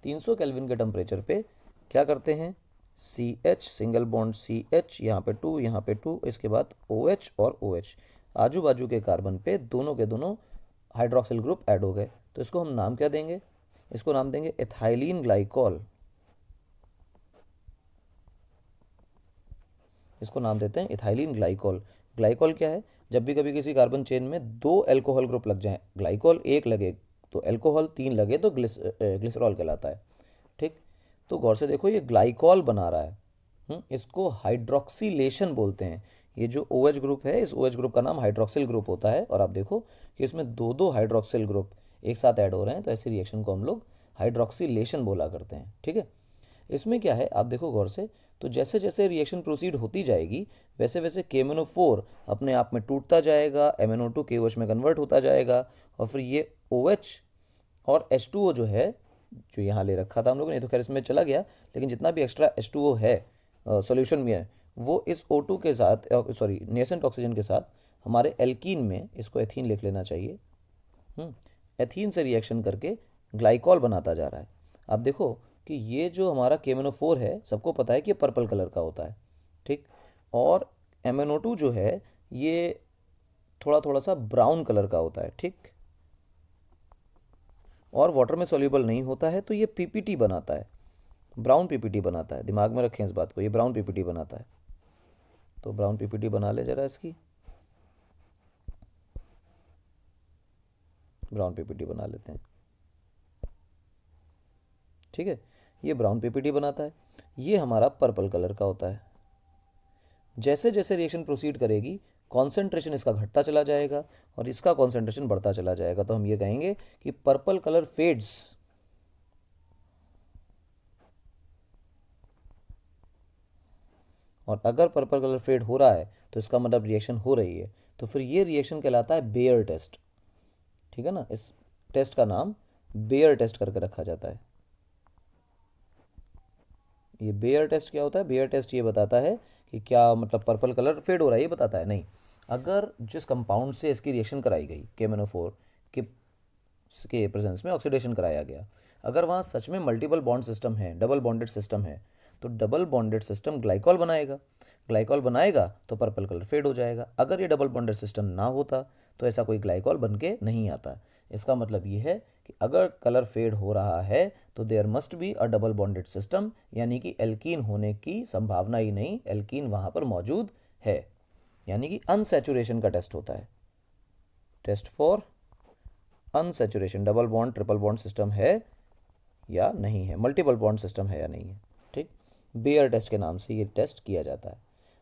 300 केल्विन के टेम्परेचर पे क्या करते हैं? CH सिंगल बॉन्ड CH, यहाँ पे 2, यहाँ पे 2, इसके बाद OH और OH, आजू बाजू के कार्बन पे दोनों के दोनों हाइड्रोक्सिल ग्रुप ऐड हो गए। तो इसको हम नाम क्या देंगे? इसको नाम देंगे एथाइलिन ग्लाइकॉल। इसको नाम देते हैं इथाइलिन ग्लाइकॉल। ग्लाइकॉल क्या है? जब भी कभी किसी कार्बन चेन में 2 अल्कोहल ग्रुप लग जाएं, ग्लाइकॉल 1 लगे तो अल्कोहल, 3 लगे तो ग्लिसरॉल कहलाता है। ठीक, तो गौर से देखो ये ग्लाइकॉल बना रहा है। इसको हाइड्रोक्सीलेशन बोलते हैं। ये जो OH ग्रुप है, इस OH ग्रुप का नाम हाइड्रोक्सिल ग्रुप होता है। और आप देखो कि इसमें दो दो हाइड्रोक्सिल ग्रुप एक साथ ऐड हो रहे हैं, तो ऐसी रिएक्शन को हम लोग हाइड्रोक्सीलेशन बोला करते हैं। ठीक है, इसमें क्या है आप देखो गौर से, तो जैसे जैसे रिएक्शन प्रोसीड होती जाएगी वैसे वैसे KMnO4 अपने आप में टूटता जाएगा, MnO2 KOH में कन्वर्ट होता जाएगा, और फिर ये OH और H2O जो है, जो यहाँ ले रखा था हम लोगों ने, तो खैर इसमें चला गया, लेकिन जितना भी एक्स्ट्रा H2O है सॉल्यूशन में है, वो इस O2 के साथ, सॉरी नेसेंट ऑक्सीजन के साथ हमारे एल्कीन में, इसको एथीन लिख लेना चाहिए, एथीन से रिएक्शन करके ग्लाइकॉल बनाता जा रहा है। आप देखो कि ये जो हमारा KMnO4 है, सबको पता है कि ये पर्पल कलर का होता है, ठीक, और MnO2 जो है ये थोड़ा थोड़ा सा ब्राउन कलर का होता है, ठीक, और वाटर में सॉल्यूबल नहीं होता है, तो ये PPT बनाता है, ब्राउन PPT बनाता है। दिमाग में रखें इस बात को, ये ब्राउन PPT बनाता है। तो ब्राउन PPT बना ले जरा इसकी, ब्राउन PPT बना लेते हैं, ठीक है। ये ब्राउन PPT बनाता है, ये हमारा पर्पल कलर का होता है। जैसे जैसे रिएक्शन प्रोसीड करेगी कॉन्सेंट्रेशन इसका घटता चला जाएगा और इसका कॉन्सेंट्रेशन बढ़ता चला जाएगा, तो हम ये कहेंगे कि पर्पल कलर फेड्स, और अगर पर्पल कलर फेड हो रहा है तो इसका मतलब रिएक्शन हो रही है, तो फिर ये रिएक्शन कहलाता है बेयर टेस्ट, ठीक है ना। इस टेस्ट का नाम बेयर टेस्ट करके रखा जाता है। ये बेयर टेस्ट क्या होता है? बेयर टेस्ट ये बताता है कि क्या मतलब पर्पल कलर फेड हो रहा है, ये बताता है नहीं। अगर जिस कंपाउंड से इसकी रिएक्शन कराई गई KMnO4 के प्रेजेंस में ऑक्सीडेशन कराया गया, अगर वहाँ सच में मल्टीपल बॉन्ड सिस्टम है, डबल बॉन्डेड सिस्टम है, तो डबल बॉन्डेड सिस्टम ग्लाइकॉल बनाएगा, ग्लाइकॉल बनाएगा तो पर्पल कलर फेड हो जाएगा। अगर ये डबल बॉन्डेड सिस्टम ना होता तो ऐसा कोई ग्लाइकॉल बन के नहीं आता। इसका मतलब ये है कि अगर कलर फेड हो रहा है तो there must be a double bonded system, यानी कि एल्कीन होने की संभावना ही नहीं, एल्कीन वहाँ पर मौजूद है, यानी कि अनसैचुरेशन का टेस्ट होता है, test for unsaturation, double bond triple bond system है या नहीं है, मल्टीपल बॉन्ड सिस्टम है या नहीं है, ठीक। बेयर टेस्ट के नाम से ये टेस्ट किया जाता है।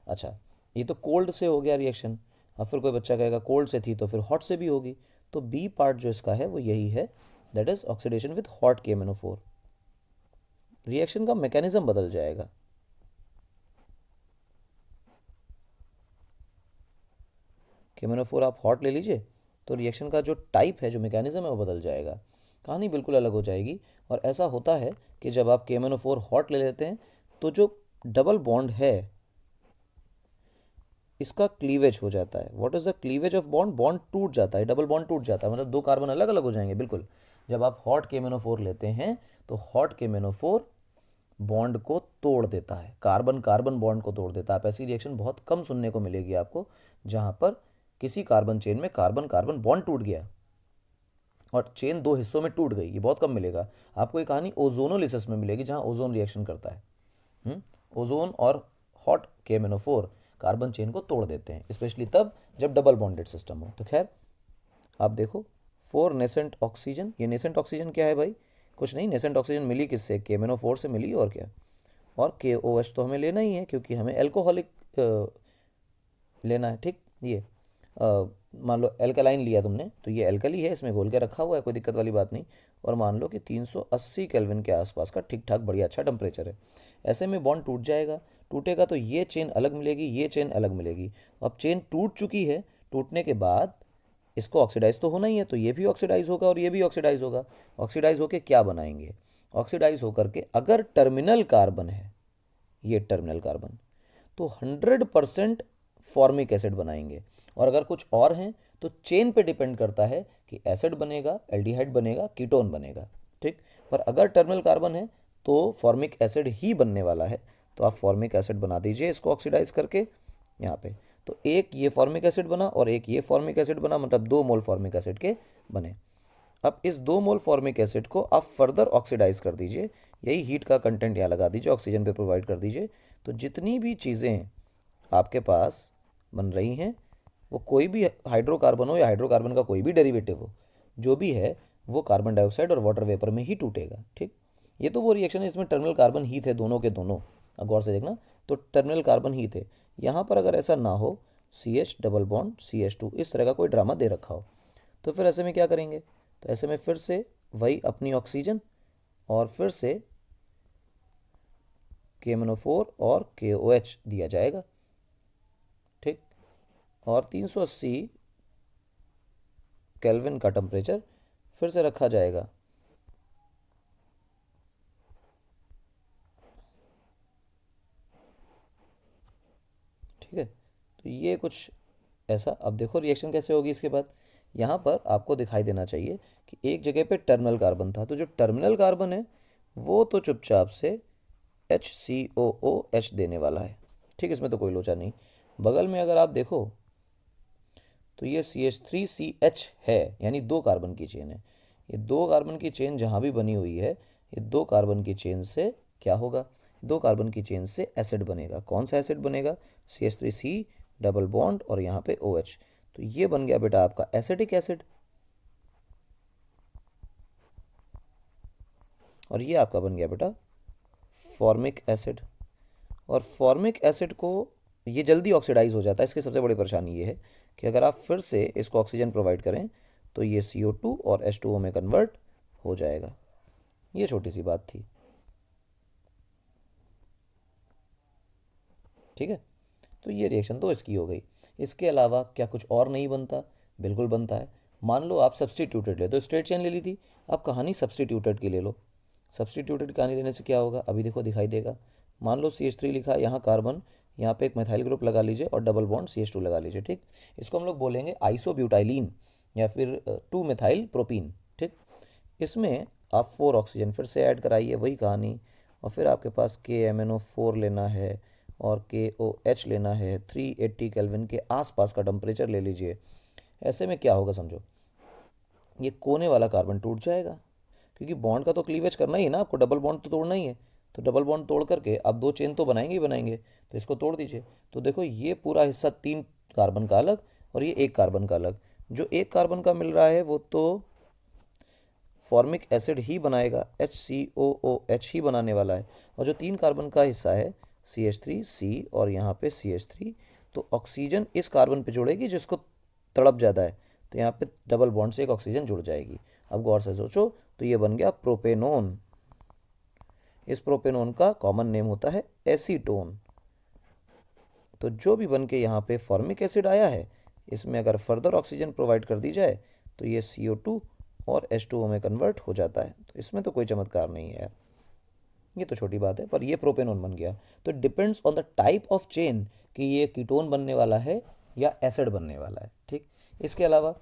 अच्छा, ये तो कोल्ड से हो गया रिएक्शन। अब फिर कोई बच्चा कहेगा कोल्ड से थी तो फिर हॉट से भी होगी, तो बी पार्ट जो इसका है वो यही है, that is oxidation with hot KMnO4। Reaction का मैकेनिज्म बदल जाएगा। KMnO4 आप हॉट ले लीजिए तो रिएक्शन का जो टाइप है, जो मैकेनिज्म है, वो बदल जाएगा, कहानी बिल्कुल अलग हो जाएगी। और ऐसा होता है कि जब आप KMnO4 हॉट ले लेते हैं तो जो डबल बॉन्ड है इसका क्लीवेज हो जाता है। What is the cleavage of bond? Bond टूट जाता है, डबल बॉन्ड टूट जाता है, मतलब दो कार्बन अलग अलग हो जाएंगे बिल्कुल। जब आप हॉट KMnO4 लेते हैं तो हॉट KMnO4 बॉन्ड को तोड़ देता है, कार्बन कार्बन बॉन्ड को तोड़ देता है। आप ऐसी रिएक्शन बहुत कम सुनने को मिलेगी आपको जहाँ पर किसी कार्बन चेन में कार्बन कार्बन बॉन्ड टूट गया और चेन दो हिस्सों में टूट गई, ये बहुत कम मिलेगा आपको। ये कहानी ओजोनोलिसिस में मिलेगी जहाँ ओजोन रिएक्शन करता है। ओजोन और हॉट KMnO4 कार्बन चेन को तोड़ देते हैं, स्पेशली तब जब डबल बॉन्डेड सिस्टम हो। तो खैर आप देखो, फोर नेसेंट ऑक्सीजन, ये नेसेंट ऑक्सीजन क्या है भाई? कुछ नहीं, नेसेंट ऑक्सीजन मिली किससे? KMnO4 से मिली, और क्या। और KOH तो हमें लेना ही है क्योंकि हमें एल्कोहलिक लेना है, ठीक। ये मान लो एल्कलाइन लिया तुमने तो ये एल्कली है, इसमें घोल के रखा हुआ है, कोई दिक्कत वाली बात नहीं। और मान लो कि 380 केल्विन के आसपास का ठीक ठाक बढ़िया अच्छा टेम्परेचर है। ऐसे में बॉन्ड टूट जाएगा, टूटेगा तो ये चेन अलग मिलेगी, ये चेन अलग मिलेगी। अब चेन टूट चुकी है, टूटने के बाद इसको ऑक्सीडाइज तो होना ही है, तो ये भी ऑक्सीडाइज होगा और ये भी ऑक्सीडाइज होगा। ऑक्सीडाइज होकर क्या बनाएंगे? ऑक्सीडाइज होकर के अगर टर्मिनल कार्बन है, ये टर्मिनल कार्बन, तो 100% फॉर्मिक एसिड बनाएंगे। और अगर कुछ और हैं तो चेन पे डिपेंड करता है कि एसिड बनेगा, एल्डिहाइड बनेगा, कीटोन बनेगा, ठीक। पर अगर टर्मिनल कार्बन है तो फॉर्मिक एसिड ही बनने वाला है, तो आप फॉर्मिक एसिड बना दीजिए इसको ऑक्सीडाइज करके यहाँ पे। तो एक ये फॉर्मिक एसिड बना और एक ये फॉर्मिक एसिड बना, मतलब 2 मोल फॉर्मिक एसिड के बने। अब इस 2 मोल फॉर्मिक एसिड को आप फर्दर ऑक्सीडाइज कर दीजिए, यही हीट का कंटेंट यहाँ लगा दीजिए, ऑक्सीजन पे प्रोवाइड कर दीजिए। तो जितनी भी चीज़ें आपके पास बन रही हैं, वो कोई भी हाइड्रोकार्बन हो या हाइड्रोकार्बन का कोई भी डेरिवेटिव हो, जो भी है वो कार्बन डाइऑक्साइड और वाटर वेपर में ही टूटेगा, ठीक। ये तो वो रिएक्शन है, इसमें टर्मिनल कार्बन ही थे दोनों के दोनों, गौर से देखना, तो टर्मिनल कार्बन ही थे। यहाँ पर अगर ऐसा ना हो, CH डबल बॉन्ड CH2 इस तरह का कोई ड्रामा दे रखा हो, तो फिर ऐसे में क्या करेंगे? तो ऐसे में फिर से वही अपनी ऑक्सीजन और फिर से KMnO4 और KOH दिया जाएगा, ठीक। और 380 केल्विन का टेम्परेचर फिर से रखा जाएगा। ठीक है, तो ये कुछ ऐसा। अब देखो रिएक्शन कैसे होगी इसके बाद। यहाँ पर आपको दिखाई देना चाहिए कि एक जगह पे टर्मिनल कार्बन था, तो जो टर्मिनल कार्बन है वो तो चुपचाप से HCOOH देने वाला है, ठीक। इसमें तो कोई लोचा नहीं। बगल में अगर आप देखो तो ये CH3CH है, यानी 2 कार्बन की चेन है। ये 2 कार्बन की चेन जहाँ भी बनी हुई है, ये 2 कार्बन की चेन से क्या होगा, 2 कार्बन की चेन से एसिड बनेगा। कौन सा एसिड बनेगा, CH3C डबल बॉन्ड और यहाँ पे OH। तो ये बन गया बेटा आपका एसिटिक एसिड, और ये आपका बन गया बेटा फॉर्मिक एसिड। और फॉर्मिक एसिड को ये जल्दी ऑक्सीडाइज हो जाता है। इसकी सबसे बड़ी परेशानी ये है कि अगर आप फिर से इसको ऑक्सीजन प्रोवाइड करें तो ये CO2 और H2O में कन्वर्ट हो जाएगा। ये छोटी सी बात थी, ठीक है। तो ये रिएक्शन तो इसकी हो गई। इसके अलावा क्या कुछ और नहीं बनता, बिल्कुल बनता है। मान लो आप सब्सटीट्यूटेड ले, तो स्ट्रेट चेन ले ली थी, आप कहानी सब्सटीट्यूटेड की ले लो। सब्सटीट्यूटेड कहानी लेने से क्या होगा, अभी देखो दिखाई देगा। मान लो CH3 लिखा, यहाँ कार्बन, यहाँ पे एक मिथाइल ग्रुप लगा लीजिए और डबल बॉन्ड CH2 लगा लीजिए, ठीक। इसको हम लोग बोलेंगे आइसोब्यूटाइलिन या फिर 2 मिथाइल प्रोपीन, ठीक। इसमें आप 4 ऑक्सीजन फिर से ऐड कराइए, वही कहानी। और फिर आपके पास KMnO4 लेना है और KOH लेना है। 380 केल्विन के आसपास का टेम्परेचर ले लीजिए। ऐसे में क्या होगा समझो, ये कोने वाला कार्बन टूट जाएगा, क्योंकि बॉन्ड का तो क्लीवेज करना ही है ना आपको, डबल बॉन्ड तो तोड़ना ही है। तो डबल बॉन्ड तोड़ करके आप 2 चेन तो बनाएंगे ही बनाएंगे, तो इसको तोड़ दीजिए। तो देखो ये पूरा हिस्सा 3 कार्बन का अलग और ये 1 कार्बन का अलग। जो 1 कार्बन का मिल रहा है वो तो फॉर्मिक एसिड ही बनाएगा, HCOOH ही बनाने वाला है। और जो 3 कार्बन का हिस्सा है CH3C और यहाँ पे CH3, तो ऑक्सीजन इस कार्बन पे जुड़ेगी जिसको तड़प ज़्यादा है, तो यहाँ पे डबल बॉन्ड से एक ऑक्सीजन जुड़ जाएगी। अब गौर से सोचो, तो ये बन गया प्रोपेनोन। इस प्रोपेनोन का कॉमन नेम होता है एसीटोन। तो जो भी बन के यहाँ पे फॉर्मिक एसिड आया है, इसमें अगर फर्दर ऑक्सीजन प्रोवाइड कर दी जाए तो ये CO2 और H2O में कन्वर्ट हो जाता है। तो इसमें तो कोई चमत्कार नहीं है, ये तो छोटी बात है, पर ये प्रोपेनोन बन गया। तो depends on the type of chain कि ये कीटोन बनने वाला है या एसिड बनने वाला है, ठीक। इसके अलावा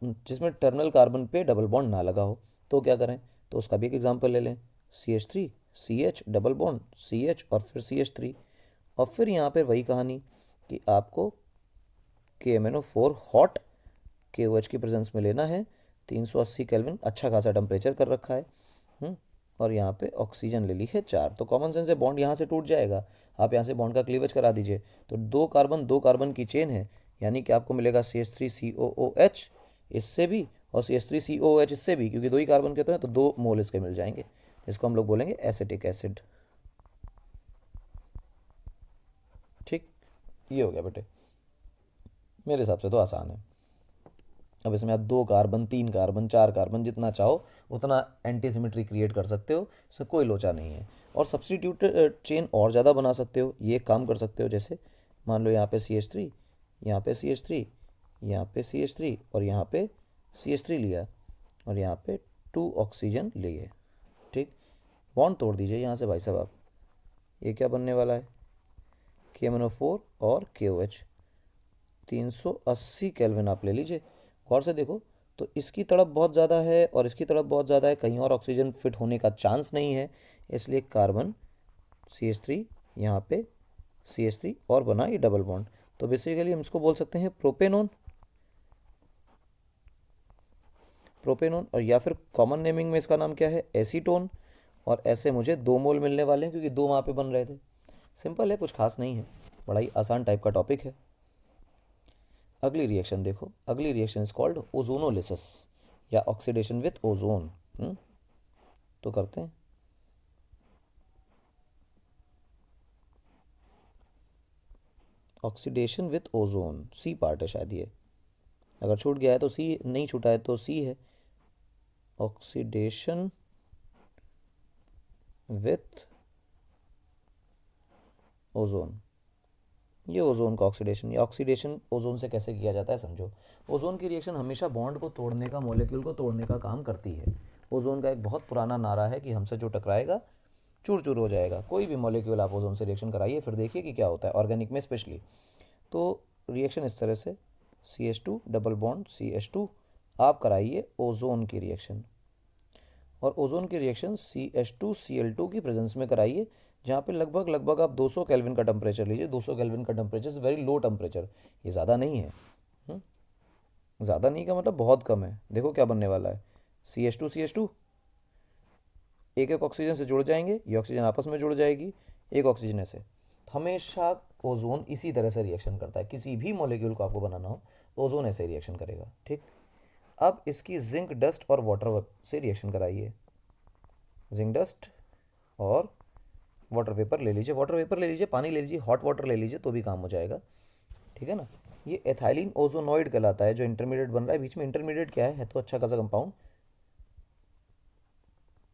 जिसमें टर्मिनल कार्बन पे डबल बॉन्ड ना लगा हो तो क्या करें, तो उसका भी एक एग्जांपल ले लें। CH3 CH double bond CH और फिर CH3, और फिर यहाँ पर वही कहानी कि आपको KMnO4 हॉट KOH की प्रेजेंस में लेना है। 380 केल्विन अच्छा खासा टेम्परेचर कर रखा है। और यहाँ पे ऑक्सीजन ले ली है 4। तो कॉमन सेंस है, बॉन्ड यहाँ से टूट जाएगा, आप यहाँ से बॉन्ड का क्लीवेज करा दीजिए। तो 2 कार्बन की चेन है, यानी कि आपको मिलेगा CH3COOH इससे भी और CH3COOH इससे भी, क्योंकि 2 ही कार्बन के तो हैं, तो 2 मोल इसके मिल जाएंगे। इसको हम लोग बोलेंगे एसिटिक एसिड, ठीक। ये हो गया बेटे, मेरे हिसाब से तो आसान है। अब इसमें आप 2 कार्बन 3 कार्बन 4 कार्बन जितना चाहो उतना एंटी सिमेट्री क्रिएट कर सकते हो, इससे कोई लोचा नहीं है। और सब्स्टिट्यूट चेन और ज़्यादा बना सकते हो, ये काम कर सकते हो। जैसे मान लो यहाँ पे CH3, यहाँ पे CH3, यहाँ पे CH3 और यहाँ पे CH3 लिया और यहाँ पे 2 ऑक्सीजन लिए, ठीक। बॉन्ड तोड़ दीजिए यहाँ से भाई साहब आप। ये क्या बनने वाला है, KMnO4 और KOH। 380 केल्विन आप ले लीजिए। गौर से देखो, तो इसकी तड़प बहुत ज़्यादा है और इसकी तड़प बहुत ज़्यादा है, कहीं और ऑक्सीजन फिट होने का चांस नहीं है, इसलिए कार्बन CH3 यहाँ पे CH3 और बना ये डबल बॉन्ड। तो बेसिकली हम इसको बोल सकते हैं प्रोपेनोन। प्रोपेनोन, और या फिर कॉमन नेमिंग में इसका नाम क्या है, एसीटोन। और ऐसे मुझे 2 मोल मिलने वाले हैं क्योंकि 2 वहाँ पे बन रहे थे। सिंपल है, कुछ खास नहीं है, बड़ा ही आसान टाइप का टॉपिक है। अगली रिएक्शन देखो, अगली रिएक्शन इज कॉल्ड ओजोनोलिसिस या ऑक्सीडेशन विथ ओजोन। तो करते हैं। Oxidation with ozone, C part है शायद ये, अगर छूट गया है तो सी, नहीं छूटा है तो सी है। ऑक्सीडेशन विथ ओजोन, ये ओजोन का ऑक्सीडेशन, ये ऑक्सीडेशन ओजोन से कैसे किया जाता है समझो। ओजोन की रिएक्शन हमेशा बॉन्ड को तोड़ने का, मॉलिक्यूल को तोड़ने का काम करती है। ओजोन का एक बहुत पुराना नारा है कि हमसे जो टकराएगा चूर चूर हो जाएगा। कोई भी मॉलिक्यूल आप ओजोन से रिएक्शन कराइए, फिर देखिए कि क्या होता है, ऑर्गेनिक में स्पेशली। तो रिएक्शन इस तरह से, CH2 डबल बॉन्ड CH2, आप कराइए ओजोन की रिएक्शन, और ओजोन की रिएक्शन CH2Cl2 की प्रेजेंस में कराइए, जहाँ पे लगभग लगभग आप 200 केल्विन का टेम्परेचर लीजिए। 200 केल्विन का temperature is very low temperature, ये ज़्यादा नहीं है। ज़्यादा नहीं का मतलब बहुत कम है। देखो क्या बनने वाला है, CH2 एक एक ऑक्सीजन से जुड़ जाएंगे, ये ऑक्सीजन आपस में जुड़ जाएगी, एक ऑक्सीजन ऐसे। तो हमेशा ओजोन इसी तरह से रिएक्शन करता है, किसी भी मॉलिक्यूल को आपको बनाना हो ओजोन ऐसे रिएक्शन करेगा, ठीक। अब इसकी जिंक डस्ट और वाटर से रिएक्शन कराइए। जिंक डस्ट और वाटर वेपर ले लीजिए, वाटर वेपर ले लीजिए, पानी ले लीजिए, हॉट वाटर ले लीजिए तो भी काम हो जाएगा, ठीक है ना। ये एथाइलिन ओजोनॉइड कहलाता है जो इंटरमीडिएट बन रहा है। बीच में इंटरमीडिएट क्या है तो अच्छा खासा कंपाउंड,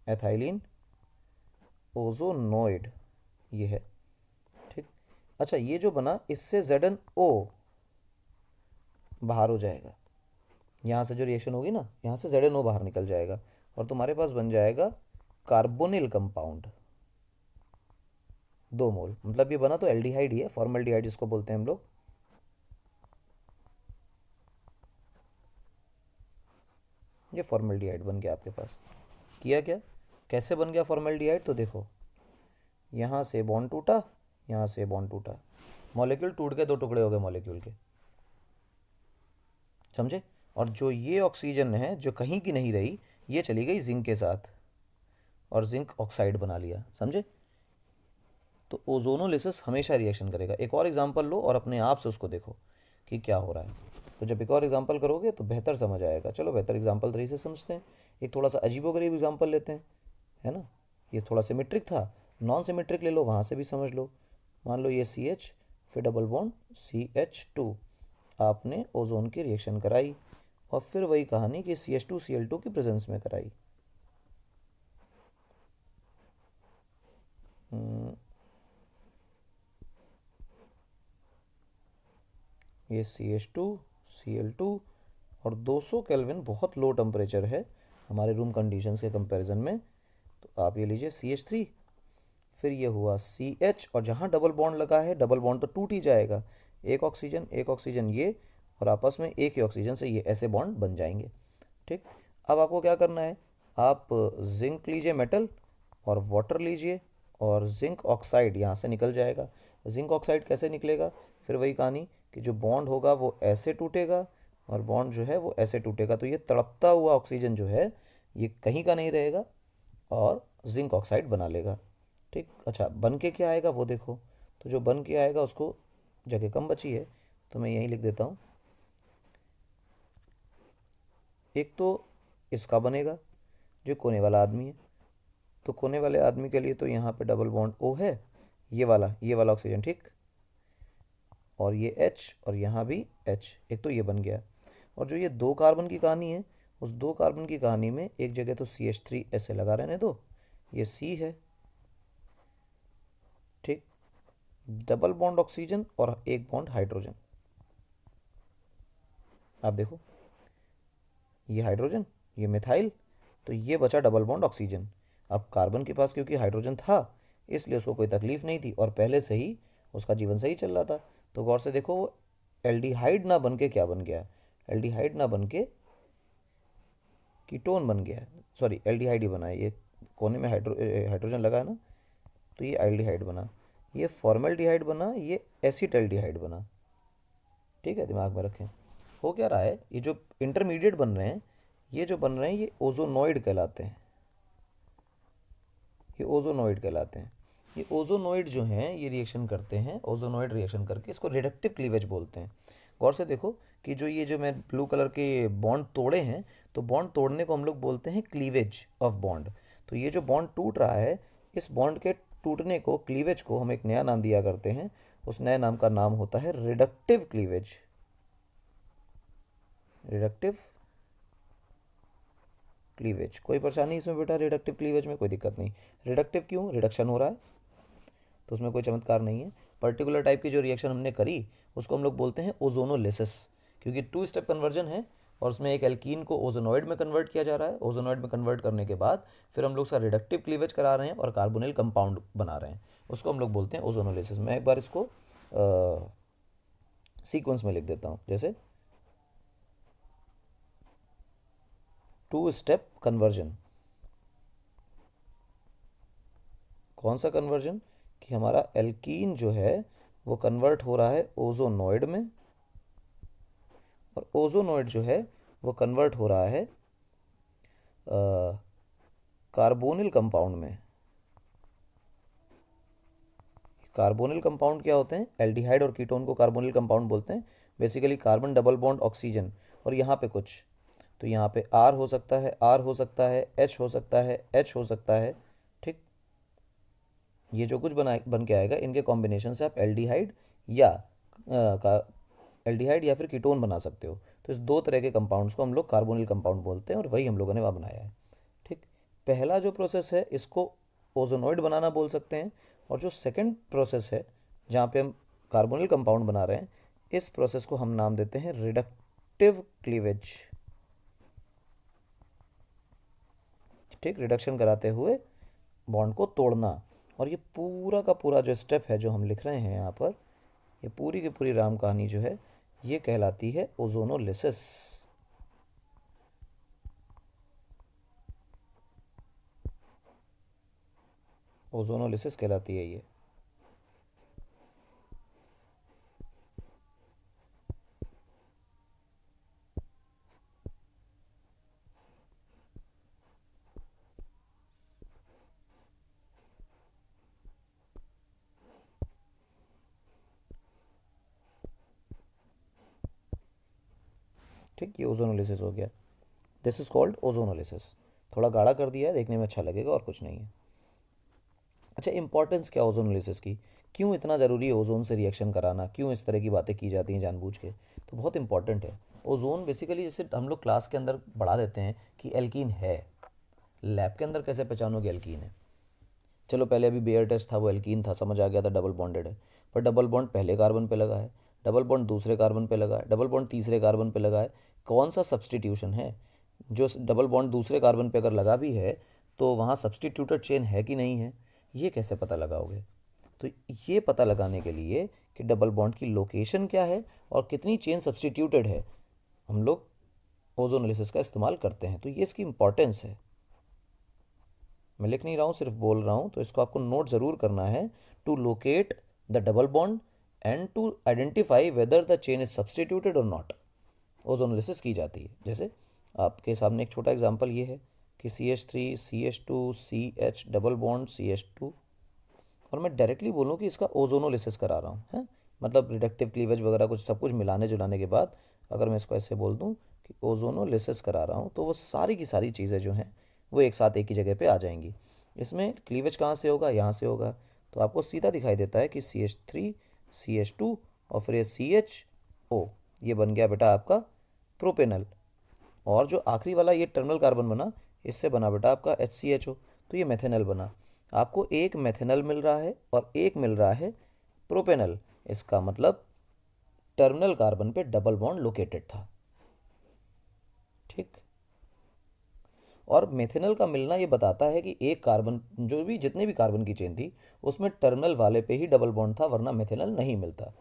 एथाइलिन ओजोनॉइड ये है, ठीक। अच्छा, ये जो बना इससे ZnO बाहर हो जाएगा, यहाँ से जो रिएक्शन होगी ना, यहाँ से ZnO बाहर निकल जाएगा और तुम्हारे पास बन जाएगा कार्बोनिल कंपाउंड, 2 मोल। मतलब ये बना तो एल्डिहाइड ही है, फॉर्मल्डिहाइड जिसको बोलते हैं हम लोग। ये फॉर्मल्डिहाइड बन गया आपके पास। किया क्या, कैसे बन गया फॉर्मल्डिहाइड, तो देखो यहाँ से बॉन्ड टूटा, यहाँ से बॉन्ड टूटा, मॉलिक्यूल टूट के 2 टुकड़े हो गए मॉलिक्यूल के, समझे। और जो ये ऑक्सीजन है जो कहीं की नहीं रही, ये चली गई जिंक के साथ और जिंक ऑक्साइड बना लिया, समझे। तो ओजोनोलिसिस हमेशा रिएक्शन करेगा। एक और एग्जांपल लो और अपने आप से उसको देखो कि क्या हो रहा है। तो जब एक और एग्जांपल करोगे तो बेहतर समझ आएगा। चलो बेहतर एग्जांपल 3 से समझते हैं। एक थोड़ा सा अजीबोगरीब एग्जांपल लेते हैं, है ना। ये थोड़ा सिमेट्रिक था, नॉन सिमेट्रिक ले लो, वहाँ से भी समझ लो। मान लो ये CH, फिर डबल बॉन्ड CH2, आपने ओजोन की रिएक्शन कराई और फिर वही कहानी कि CH2Cl2 की प्रेजेंस में कराई। ये CH2Cl2 और 200 केल्विन बहुत लो टेम्परेचर है हमारे रूम कंडीशंस के कंपैरिजन में। तो आप ये लीजिए CH3, फिर ये हुआ CH, और जहाँ डबल बॉन्ड लगा है डबल बॉन्ड तो टूट ही जाएगा, एक ऑक्सीजन ये, और आपस में एक ही ऑक्सीजन से ये ऐसे बॉन्ड बन जाएंगे, ठीक। अब आपको क्या करना है, आप जिंक लीजिए मेटल और वाटर लीजिए, और जिंक ऑक्साइड यहाँ से निकल जाएगा। जिंक ऑक्साइड कैसे निकलेगा, फिर वही कहानी कि जो बॉन्ड होगा वो ऐसे टूटेगा और बॉन्ड जो है वो ऐसे टूटेगा, तो ये तड़पता हुआ ऑक्सीजन जो है ये कहीं का नहीं रहेगा और जिंक ऑक्साइड बना लेगा, ठीक। अच्छा, बन के क्या आएगा वो देखो। तो जो बन के आएगा उसको, जगह कम बची है तो मैं यहीं लिख देता हूँ। एक तो इसका बनेगा जो कोने वाला आदमी है, तो कोने वाले आदमी के लिए तो यहाँ पे डबल बॉन्ड O है, ये वाला ऑक्सीजन, ठीक। और ये H और यहाँ भी H, एक तो ये बन गया। और जो ये 2 कार्बन की कहानी है, उस 2 कार्बन की कहानी में एक जगह तो CH3 ऐसे लगा रहने दो, ये C है, ठीक। डबल बॉन्ड ऑक्सीजन और एक बॉन्ड हाइड्रोजन, आप देखो ये हाइड्रोजन, ये मिथाइल, तो ये बचा डबल बॉन्ड ऑक्सीजन। अब कार्बन के पास क्योंकि हाइड्रोजन था इसलिए उसको कोई तकलीफ नहीं थी और पहले से ही उसका जीवन सही चल रहा था। तो गौर से देखो वो एल्डिहाइड ना बन के क्या बन गया, एल्डिहाइड ना बन के कीटोन बन गया है। सॉरी, एल्डिहाइड ही बना है, ये कोने में हाइड्रोजन लगा है ना, तो ये एल्डिहाइड बना। ये फॉर्मल्डिहाइड बना, ये एसिटल्डिहाइड बना, ठीक है, दिमाग में रखें। हो क्या रहा है, ये जो इंटरमीडिएट बन रहे हैं, ये जो बन रहे हैं ये ओजोनॉइड कहलाते हैं, ये ओजोनॉइड कहलाते हैं। ये ओजोनॉइड जो हैं ये रिएक्शन करते हैं, ओजोनॉइड रिएक्शन करके इसको रिडक्टिव क्लीवेज बोलते हैं। गौर से देखो कि ये जो मैं ब्लू कलर के बॉन्ड तोड़े हैं, तो बॉन्ड तोड़ने को हम लोग बोलते हैं क्लीवेज ऑफ बॉन्ड। तो ये जो बॉन्ड टूट रहा है, इस बॉन्ड के टूटने को, क्लीवेज को हम एक नया नाम दिया करते हैं। उस नए नाम का नाम होता है रिडक्टिव क्लीवेज, रिडक्टिव क्लीवेज। कोई परेशानी इसमें बेटा, रिडक्टिव क्लीवेज में कोई दिक्कत नहीं। रिडक्टिव क्यों, रिडक्शन हो रहा है, तो उसमें कोई चमत्कार नहीं है। पर्टिकुलर टाइप की जो रिएक्शन हमने करी उसको हम लोग बोलते हैं ओजोनोलिसिस, क्योंकि 2 स्टेप कन्वर्जन है और उसमें एक एल्कीन को ओजोनॉइड में कन्वर्ट किया जा रहा है। ओजोनॉइड में कन्वर्ट करने के बाद फिर हम लोग उसका रिडक्टिव क्लीवेज करा रहे हैं और कार्बोनिल कंपाउंड बना रहे हैं, उसको हम लोग बोलते हैं ओजोनोलिसिस। मैं एक बार इसको सीक्वेंस में लिख देता हूँ, जैसे 2 स्टेप कन्वर्जन। कौन सा कन्वर्जन? कि हमारा एल्कीन जो है वो कन्वर्ट हो रहा है ओजोनॉइड में, और ओजोनॉइड जो है वो कन्वर्ट हो रहा है कार्बोनिल कंपाउंड में। कार्बोनिल कंपाउंड क्या होते हैं? एल्डिहाइड और कीटोन को कार्बोनिल कंपाउंड बोलते हैं। Basically carbon double bond oxygen, और यहाँ पे कुछ, तो यहाँ पे आर हो सकता है, आर हो सकता है, एच हो सकता है, एच हो सकता है। ठीक, ये जो कुछ बन के आएगा इनके कॉम्बिनेशन से आप एल्डिहाइड या एल्डिहाइड या फिर कीटोन बना सकते हो। तो इस 2 तरह के कंपाउंड्स को हम लोग कार्बोनिल कंपाउंड बोलते हैं, और वही हम लोगों ने वहाँ बनाया है। ठीक, पहला जो प्रोसेस है इसको ओजोनॉइड बनाना बोल सकते हैं, और जो सेकंड प्रोसेस है जहाँ पे हम कार्बोनिल कंपाउंड बना रहे हैं, इस प्रोसेस को हम नाम देते हैं रिडक्टिव क्लीवेज। ठीक, रिडक्शन कराते हुए बॉन्ड को तोड़ना। और ये पूरा का पूरा जो स्टेप है जो हम लिख रहे हैं यहाँ पर, ये पूरी की पूरी राम कहानी जो है ये कहलाती है ओजोनोलिसिस। ओजोनोलिसिस कहलाती है ये। ठीक, ये ओजोनोलिसिस हो गया। This is called ozonolysis. थोड़ा गाढ़ा कर दिया है, देखने में अच्छा लगेगा और कुछ नहीं है। अच्छा, इंपॉर्टेंस क्या ओजोनोलिसिस की? क्यों इतना ज़रूरी है ओजोन से रिएक्शन कराना? क्यों इस तरह की बातें की जाती हैं जानबूझ के? तो बहुत इंपॉर्टेंट है। ओजोन बेसिकली जैसे हम लोग क्लास के अंदर बढ़ा देते हैं कि एल्कीन है, लैब के अंदर कैसे पहचानोगे एल्कीन है? चलो पहले अभी बेयर टेस्ट था, वो एल्कीन था, समझ आ गया था डबल बॉन्डेड है। पर डबल बॉन्ड पहले कार्बन पे लगा है, डबल बॉन्ड दूसरे कार्बन पे लगा है, डबल बॉन्ड तीसरे कार्बन पे लगा है। कौन सा सब्सटीट्यूशन है? जो डबल बॉन्ड दूसरे कार्बन पे अगर लगा भी है तो वहाँ सब्सटीट्यूटेड चेन है कि नहीं है, ये कैसे पता लगाओगे? तो ये पता लगाने के लिए कि डबल बॉन्ड की लोकेशन क्या है और कितनी चेन सब्सटीट्यूटेड है, हम लोग ओजोनोलिसिस का इस्तेमाल करते हैं। तो ये इसकी इंपॉर्टेंस है। मैं लिख नहीं रहा हूँ, सिर्फ बोल रहा हूँ, तो इसको आपको नोट ज़रूर करना है। To locate the double bond and to identify whether the chain is substituted और नॉट, ओजोनोलिसिस की जाती है। जैसे आपके सामने एक छोटा एग्जांपल ये है कि CH3 CH2 CH double bond CH2, और मैं डायरेक्टली बोलूँ कि इसका ओजोनोलिसिस करा रहा हूँ, है मतलब रिडक्टिव क्लीवेज वगैरह कुछ सब कुछ मिलाने जुलाने के बाद अगर मैं इसको ऐसे बोल दूँ कि ओजोनोलिसिस करा रहा हूँ, तो वो सारी की सारी चीज़ें जो हैं वो एक साथ एक ही जगह पे आ जाएंगी। इसमें क्लीवेज कहाँ से होगा? यहाँ से होगा। तो आपको सीधा दिखाई देता है कि CH3 CH2 और फिर ये CHO, ये बन गया बेटा आपका प्रोपेनल। और जो आखिरी वाला ये टर्मिनल कार्बन बना, इससे बना बेटा आपका HCHO, तो ये मेथेनल बना। आपको एक मेथेनल मिल रहा है और एक मिल रहा है प्रोपेनल, इसका मतलब टर्मिनल कार्बन पे डबल बॉन्ड लोकेटेड था। ठीक, और मेथेनल का मिलना ये बताता है कि एक कार्बन, जो भी जितने भी कार्बन की चेन थी उसमें टर्मिनल वाले पे ही डबल बॉन्ड था, वरना मेथेनल नहीं मिलता।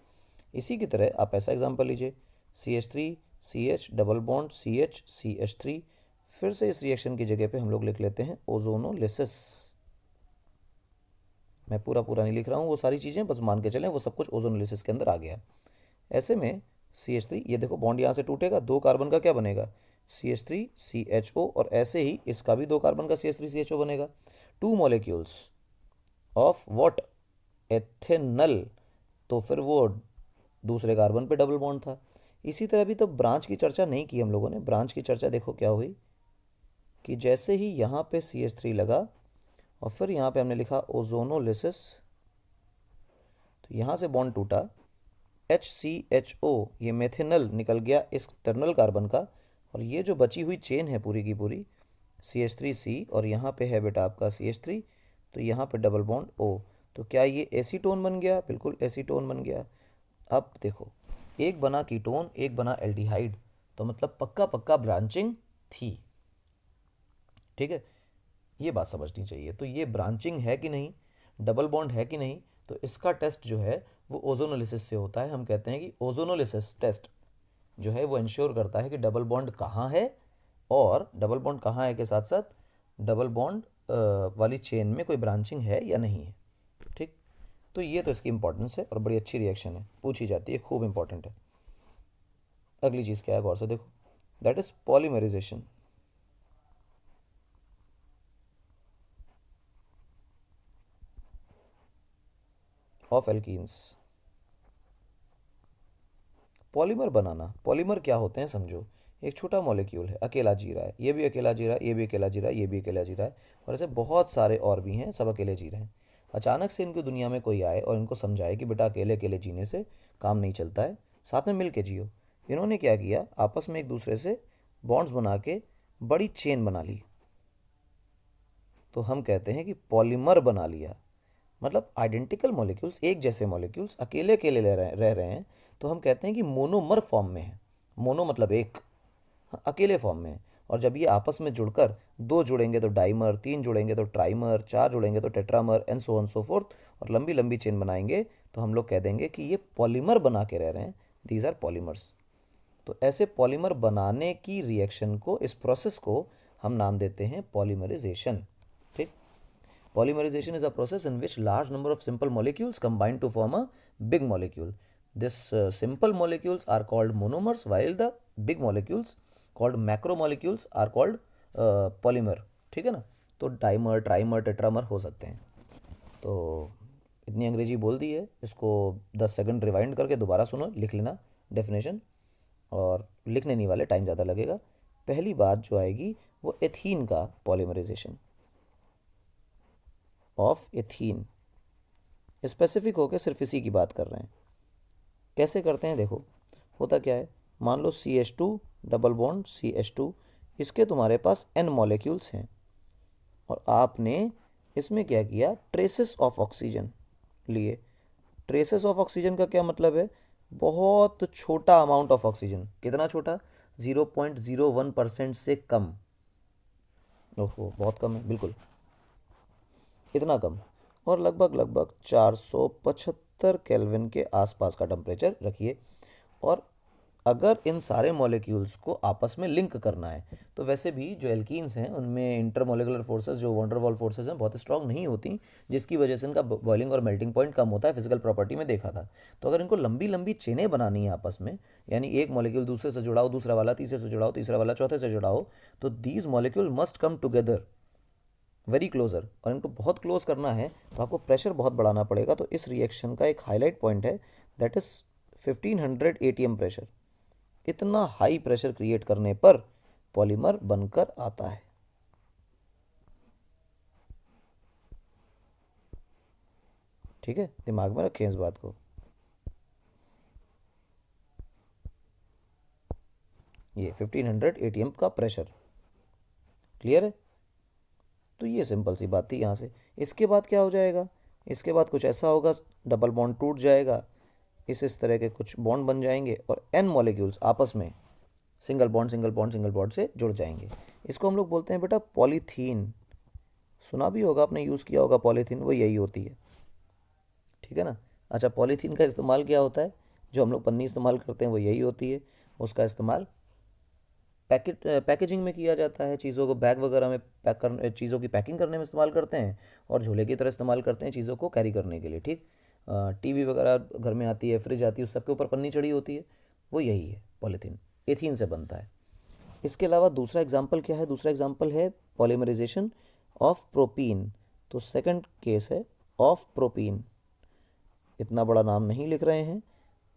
इसी की तरह आप ऐसा एग्जांपल लीजिए, CH3 CH double bond CH CH3, फिर से इस रिएक्शन की जगह पे हम लोग लिख लेते हैं ओजोनोलिसिस। मैं पूरा पूरा नहीं लिख रहा हूँ, वो सारी चीज़ें बस मान के चलें वो सब कुछ ओजोनोलिसिस के अंदर आ गया। ऐसे में CH3, ये देखो बॉन्ड यहाँ से टूटेगा, 2 कार्बन का क्या बनेगा? CH3 CHO, और ऐसे ही इसका भी 2 कार्बन का CH3 CHO बनेगा। 2 मॉलिक्यूल्स ऑफ व्हाट? एथेनल। तो फिर वो दूसरे कार्बन पे डबल बॉन्ड था। इसी तरह भी तो ब्रांच की चर्चा नहीं की हम लोगों ने। ब्रांच की चर्चा देखो क्या हुई कि जैसे ही यहाँ पे CH3 लगा और फिर यहाँ पे हमने लिखा ओजोनोलिसिस, तो यहाँ से बॉन्ड टूटा, HCHO, ये मेथेनल निकल गया इस टर्मिनल कार्बन का, और ये जो बची हुई चेन है पूरी की पूरी CH3C, और यहाँ पे है बेटा आपका CH3, तो यहाँ पे डबल बॉन्ड O, तो क्या ये एसीटोन बन गया? बिल्कुल एसीटोन बन गया। अब देखो, एक बना कीटोन, एक बना एल्डिहाइड, तो मतलब पक्का पक्का ब्रांचिंग थी। ठीक है, ये बात समझनी चाहिए। तो ये ब्रांचिंग है कि नहीं, डबल बॉन्ड है कि नहीं, तो इसका टेस्ट जो है वो ओजोनोलिसिस से होता है। हम कहते हैं कि ओजोनोलिसिस टेस्ट जो है वो इंश्योर करता है कि डबल बॉन्ड कहाँ है, और डबल बॉन्ड कहाँ है के साथ साथ डबल बॉन्ड वाली चेन में कोई ब्रांचिंग है या नहीं है। ठीक, तो ये तो इसकी इंपॉर्टेंस है और बड़ी अच्छी रिएक्शन है, पूछी जाती है, खूब इंपॉर्टेंट है। अगली चीज़ क्या है, गौर से देखो, that is polymerisation of alkenes. Polymer बनाना, पॉलीमर क्या होते हैं समझो। एक छोटा मॉलिक्यूल है, अकेला जी रहा है, ये भी अकेला जी रहा है, ये भी अकेला जी रहा है, ये भी अकेला जी रहा है, और ऐसे बहुत सारे और भी हैं, सब अकेले जी रहे हैं। अचानक से इनकी दुनिया में कोई आए और इनको समझाए कि बेटा अकेले अकेले जीने से काम नहीं चलता है, साथ में मिल के जियो। इन्होंने क्या किया, आपस में एक दूसरे से बॉन्ड्स बना के बड़ी चेन बना ली, तो हम कहते हैं कि पॉलीमर बना लिया। मतलब आइडेंटिकल मॉलिक्यूल्स, एक जैसे मॉलिक्यूल्स अकेले अकेले रह रहे हैं, तो हम कहते हैं कि मोनोमर फॉर्म में है। मोनो मतलब एक, हाँ, अकेले फॉर्म में है। और जब ये आपस में जुड़कर, दो जुड़ेंगे तो डाइमर, तीन जुड़ेंगे तो ट्राइमर, चार जुड़ेंगे तो tetramer, and so on so fourth, और लंबी लंबी चेन बनाएंगे, तो हम लोग कह देंगे कि ये पॉलीमर बना के रह रहे हैं, दीज आर पॉलीमर्स। तो ऐसे पॉलीमर बनाने की रिएक्शन को, इस प्रोसेस को हम नाम देते हैं पॉलीमराइजेशन। ठीक, polymerization is a process in which large number of simple molecules combine to form a big molecule. This simple molecules are called monomers, while the big molecules called macromolecules are called polymer. ठीक है ना, तो dimer, trimer, tetramer हो सकते हैं। तो इतनी अंग्रेजी बोल दी है, इसको 10 सेकंड रिवाइंड करके दोबारा सुनो, लिख लेना डेफिनेशन, और लिखने नहीं वाले टाइम ज़्यादा लगेगा। पहली बात जो आएगी वो एथीन का पॉलीमराइजेशन ऑफ एथीन, स्पेसिफिक होकर सिर्फ इसी की बात कर रहे हैं। कैसे करते हैं देखो, होता क्या है, मान लो CH2 डबल बॉन्ड CH2, इसके तुम्हारे पास n मॉलिक्यूल्स हैं, और आपने इसमें क्या किया, ट्रेसेस ऑफ ऑक्सीजन लिए। ट्रेसेस ऑफ ऑक्सीजन का क्या मतलब है, बहुत छोटा अमाउंट ऑफ ऑक्सीजन। कितना छोटा, 0.01% से कम। ओहो, बहुत कम है, बिल्कुल इतना कम। और लगभग लगभग 475 केल्विन के आसपास का टेम्परेचर रखिए। और अगर इन सारे मॉलिक्यूल्स को आपस में लिंक करना है, तो वैसे भी जो एल्कीन्स हैं उनमें इंटरमोलिकुलर फोर्सेस, जो वंडरवॉल फोर्सेस हैं, बहुत स्ट्रांग नहीं होती, जिसकी वजह से इनका बॉइलिंग और मेल्टिंग पॉइंट कम होता है, फिजिकल प्रॉपर्टी में देखा था। तो अगर इनको लंबी लंबी चेनें बनानी है आपस में, यानी एक मॉलिक्यूल दूसरे से जुड़ाओ, दूसरा वाला तीसरे से जुड़ाओ, तीसरा वाला चौथे से जुड़ाओ, तो these molecule must come together very closer, और इनको बहुत क्लोज करना है तो आपको प्रेशर बहुत बढ़ाना पड़ेगा। तो इस रिएक्शन का एक हाईलाइट पॉइंट है, दैट इज 1500 ATM प्रेशर। इतना हाई प्रेशर क्रिएट करने पर पॉलीमर बनकर आता है। ठीक है, दिमाग में रखें इस बात को। ये 1500 ATM का प्रेशर, क्लियर है। तो ये सिंपल सी बात थी यहाँ से। इसके बाद क्या हो जाएगा, इसके बाद कुछ ऐसा होगा, डबल बॉन्ड टूट जाएगा, इस तरह के कुछ बॉन्ड बन जाएंगे, और n मॉलिक्यूल्स आपस में single bond single bond single bond से जुड़ जाएंगे। इसको हम लोग बोलते हैं बेटा पॉलीथीन। सुना भी होगा आपने, यूज़ किया होगा पॉलीथीन, वो यही होती है। ठीक है ना। अच्छा, पॉलीथीन का इस्तेमाल क्या होता है, जो हम लोग पन्नी इस्तेमाल करते हैं वो यही होती है। उसका इस्तेमाल पैकेजिंग में किया जाता है, चीज़ों को बैग वगैरह में पैक कर, चीज़ों की पैकिंग करने में इस्तेमाल करते हैं, और झोले की तरह इस्तेमाल करते हैं चीज़ों को कैरी करने के लिए। ठीक, टीवी वगैरह घर में आती है, फ्रिज आती है, उस सब के ऊपर पन्नी चढ़ी होती है, वो यही है पॉलीथीन, एथीन से बनता है। इसके अलावा दूसरा एग्जाम्पल क्या है, दूसरा एग्जाम्पल है पॉलीमराइजेशन ऑफ प्रोपीन। तो सेकंड केस है ऑफ प्रोपीन, इतना बड़ा नाम नहीं लिख रहे हैं,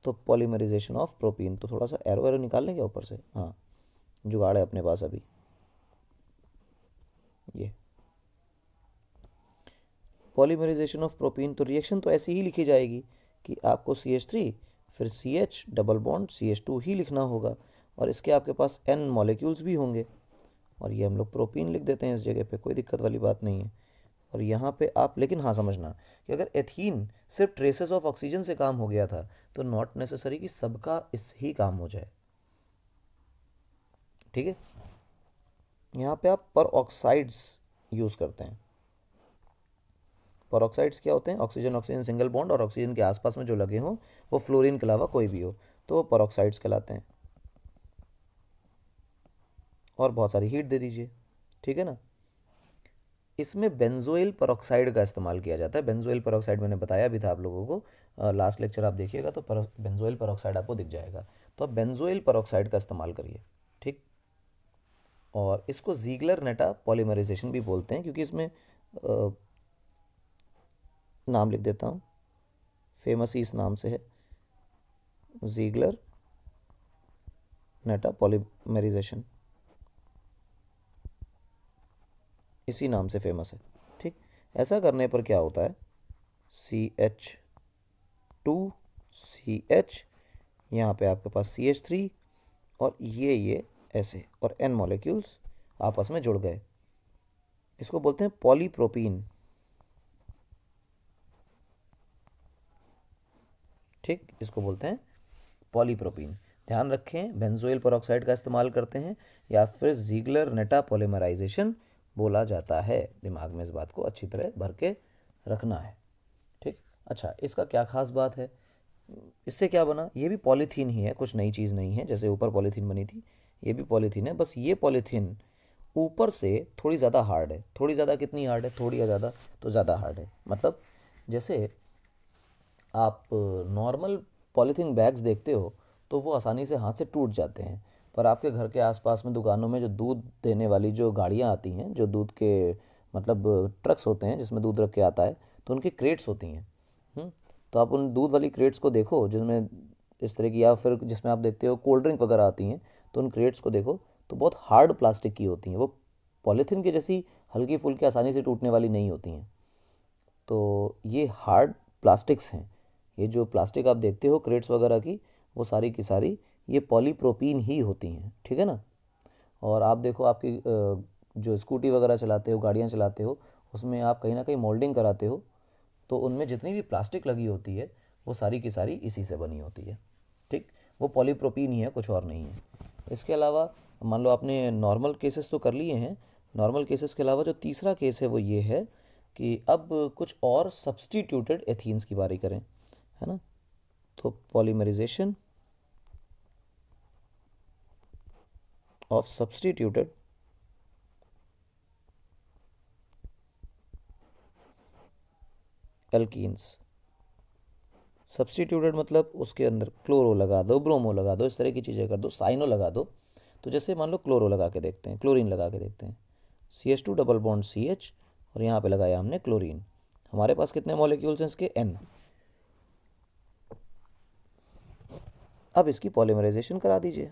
तो पॉलीमराइजेशन ऑफ प्रोपीन। तो थोड़ा सा एरो एरो निकाल लेंगे ऊपर से, हाँ जुगाड़ है अपने पास अभी। ये पॉलीमराइजेशन ऑफ प्रोपीन, तो रिएक्शन तो ऐसी ही लिखी जाएगी कि आपको CH3 फिर CH डबल बॉन्ड CH2 ही लिखना होगा, और इसके आपके पास n मॉलिक्यूल्स भी होंगे, और ये हम लोग प्रोपीन लिख देते हैं इस जगह पे, कोई दिक्कत वाली बात नहीं है। और यहाँ पे आप, लेकिन हाँ समझना कि अगर एथीन सिर्फ ट्रेसेस ऑफ ऑक्सीजन से काम हो गया था तो नॉट नेसेसरी कि सबका इससे ही काम हो जाए। ठीक है, यहाँ पे आप पर ऑक्साइड्स यूज़ करते हैं। पर ऑक्साइड्स क्या होते हैं? ऑक्सीजन ऑक्सीजन सिंगल बॉन्ड और ऑक्सीजन के आसपास में जो लगे हों वो फ्लोरीन के अलावा कोई भी हो तो वो पर ऑक्साइड्स कहलाते हैं। और बहुत सारी हीट दे दीजिए, ठीक है ना। इसमें बेंजोइल परऑक्साइड का इस्तेमाल किया जाता है। बेंजोइल परऑक्साइड मैंने बताया भी था आप लोगों को, लास्ट लेक्चर आप देखिएगा तो बेंजोइल परऑक्साइड आपको दिख जाएगा। तो आप बेंजोइल परऑक्साइड का इस्तेमाल करिए, ठीक। और इसको जीगलर नेटा पॉलीमराइजेशन भी बोलते हैं, क्योंकि इसमें नाम लिख देता हूँ, फेमस ही इस नाम से है, जीगलर नेटा पॉलीमराइजेशन, इसी नाम से फेमस है, ठीक। ऐसा करने पर क्या होता है, CH2CH, यहाँ पे आपके पास CH3 और ये ऐसे और N मॉलिक्यूल्स आपस में जुड़ गए। इसको बोलते हैं पॉलीप्रोपीन, ठीक, इसको बोलते हैं पॉलीप्रोपीन। ध्यान रखें, बेंजोइल परऑक्साइड का इस्तेमाल करते हैं या फिर जीगलर नेटा पॉलीमराइजेशन बोला जाता है। दिमाग में इस बात को अच्छी तरह भर के रखना है, ठीक। अच्छा, इसका क्या खास बात है, इससे क्या बना? ये भी पॉलीथीन ही है, कुछ नई चीज़ नहीं है। जैसे ऊपर पॉलीथीन बनी थी, ये भी पॉलीथीन है, बस ये पॉलीथीन ऊपर से थोड़ी ज़्यादा हार्ड है। थोड़ी ज़्यादा कितनी हार्ड है? थोड़ी ज़्यादा तो ज़्यादा हार्ड है। मतलब जैसे आप नॉर्मल पॉलीथीन बैग्स देखते हो तो वो आसानी से हाथ से टूट जाते हैं, पर आपके घर के आसपास में दुकानों में जो दूध देने वाली जो गाड़ियाँ आती हैं, जो दूध के मतलब ट्रक्स होते हैं जिसमें दूध रख के आता है, तो उनकी क्रेट्स होती हैं। तो आप उन दूध वाली क्रेट्स को देखो जिनमें इस तरह की, या फिर जिसमें आप देखते हो कोल्ड ड्रिंक वगैरह आती हैं, तो उन क्रेट्स को देखो तो बहुत हार्ड प्लास्टिक की होती हैं। वो पॉलीथीन की जैसी हल्की फुल्की आसानी से टूटने वाली नहीं होती हैं। तो ये हार्ड प्लास्टिक्स हैं। ये जो प्लास्टिक आप देखते हो क्रेट्स वगैरह की, वो सारी की सारी ये पॉलीप्रोपीन ही होती हैं, ठीक है ना। और आप देखो, आपकी जो स्कूटी वगैरह चलाते हो, गाड़ियाँ चलाते हो, उसमें आप कहीं ना कहीं मोल्डिंग कराते हो, तो उनमें जितनी भी प्लास्टिक लगी होती है वो सारी की सारी इसी से बनी होती है, ठीक। वो पॉलीप्रोपीन ही है, कुछ और नहीं है। इसके अलावा मान लो आपने नॉर्मल केसेस तो कर लिए हैं, नॉर्मल केसेस के अलावा जो तीसरा केस है वो ये है कि अब कुछ और सब्स्टिट्यूटेड एथीन्स की बारी करें, है ना। तो polymerisation of substituted alkenes. Substituted मतलब उसके अंदर क्लोरो लगा दो, ब्रोमो लगा दो, इस तरह की चीज़ें कर दो, साइनो लगा दो। तो जैसे मान लो क्लोरो लगा के देखते हैं, क्लोरीन लगा के देखते हैं, CH2 डबल बॉन्ड CH, और यहाँ पे लगाया हमने क्लोरीन। हमारे पास कितने मॉलिक्यूल्स हैं इसके? N। अब इसकी पॉलीमराइजेशन करा दीजिए।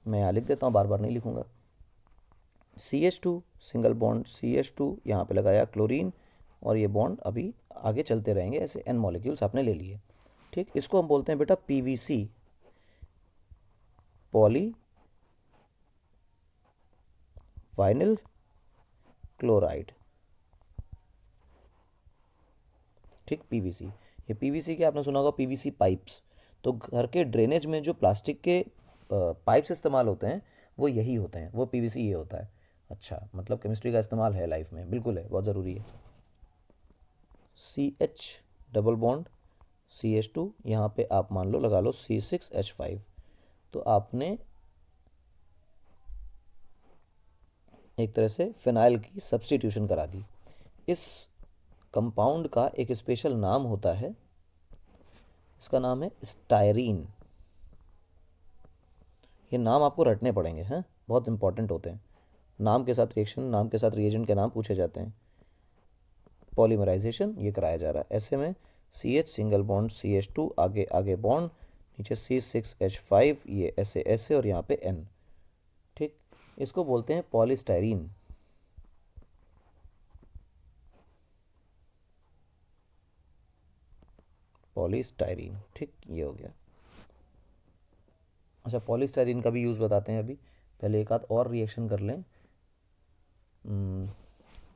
मैं यहाँ लिख देता हूँ, बार बार नहीं लिखूँगा। CH2 सिंगल बॉन्ड CH2, यहाँ पे लगाया क्लोरीन, और ये बॉन्ड अभी आगे चलते रहेंगे, ऐसे N मॉलिक्यूल्स आपने ले लिए, ठीक। इसको हम बोलते हैं बेटा PVC, पॉली वाइनिल क्लोराइड, ठीक, PVC। ये PVC के आपने सुना होगा PVC पाइप्स। तो घर के ड्रेनेज में जो प्लास्टिक के पाइप्स इस्तेमाल होते हैं वो यही होते हैं, वो PVC ये होता है। अच्छा, मतलब केमिस्ट्री का इस्तेमाल है लाइफ में, बिल्कुल है, बहुत ज़रूरी है। CH डबल बॉन्ड CH2, यहाँ पे आप मान लो लगा लो C6H5। तो आपने एक तरह से फिनाइल की सब्स्टिट्यूशन करा दी। इस कंपाउंड का एक स्पेशल नाम होता है, इसका नाम है स्टायरीन। ये नाम आपको रटने पड़ेंगे, हैं, बहुत इंपॉर्टेंट होते हैं। नाम के साथ रिएक्शन, नाम के साथ रिएजेंट के नाम पूछे जाते हैं। पॉलीमराइजेशन ये कराया जा रहा है ऐसे में, CH सिंगल बॉन्ड CH2, आगे आगे बॉन्ड, नीचे C6H5, ये ऐसे ऐसे, और यहाँ पे N, ठीक। इसको बोलते हैं पॉलीस्टायरीन। पॉलीस्टायरीन, ठीक, ये हो गया। अच्छा, पॉलीस्टायरीन का भी यूज़ बताते हैं अभी, पहले एक आध और रिएक्शन कर लें।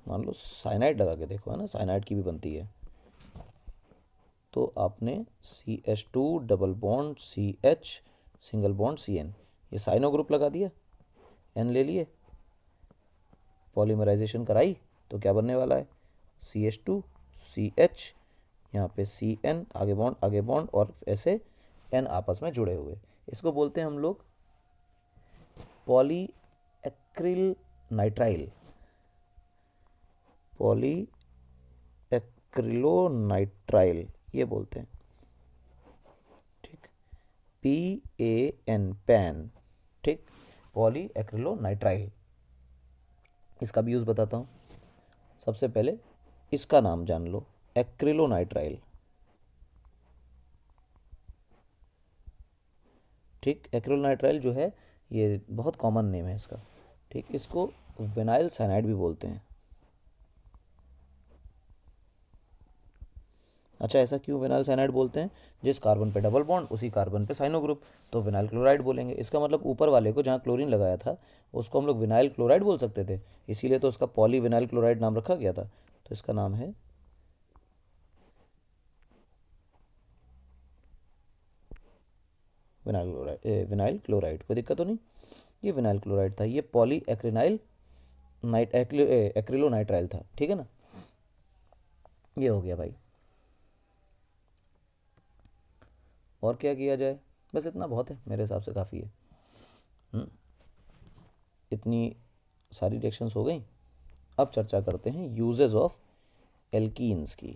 मान लो साइनाइड लगा के देखो, है ना, साइनाइड की भी बनती है। तो आपने CH2 double bond CH single bond CN, ये साइनो ग्रुप लगा दिया, N ले लिए, पॉलीमराइजेशन कराई, तो क्या बनने वाला है, CH2 CH, यहाँ पे CN, आगे बॉन्ड और ऐसे N आपस में जुड़े हुए। इसको बोलते हैं हम लोग poly acryl nitrile, poly acrylonitrile ये बोलते हैं, ठीक, PAN पैन, ठीक, पॉली एक्रिलोनाइट्राइल। इसका भी यूज़ बताता हूँ। सबसे पहले इसका नाम जान लो, एक्रिलोनाइट्राइल, ठीक। एक्रिलोनाइट्राइल जो है ये बहुत कॉमन नेम है इसका, ठीक। इसको विनाइल साइनाइड भी बोलते हैं। अच्छा, ऐसा क्यों विनाइल साइनाइड बोलते हैं, जिस कार्बन पे डबल बॉन्ड उसी कार्बन पे साइनो ग्रुप, तो विनाइल क्लोराइड बोलेंगे। इसका मतलब ऊपर वाले को जहाँ क्लोरीन लगाया था उसको हम लोग विनाइल क्लोराइड बोल सकते थे, इसीलिए तो उसका पॉली विनाइल क्लोराइड नाम रखा गया था। तो इसका नाम है विनाइल क्लोराइड। विनाइल क्लोराइड, कोई दिक्कत तो नहीं, ये विनाइल क्लोराइड था, ये पॉली एक्रिनाइल एक्रिलोनाइट्राइल था, ठीक है ना। ये हो गया भाई। और क्या किया जाए, बस इतना बहुत है मेरे हिसाब से, काफ़ी है। इतनी सारी रिएक्शंस हो गई। अब चर्चा करते हैं यूजेस ऑफ एल्कीन्स की।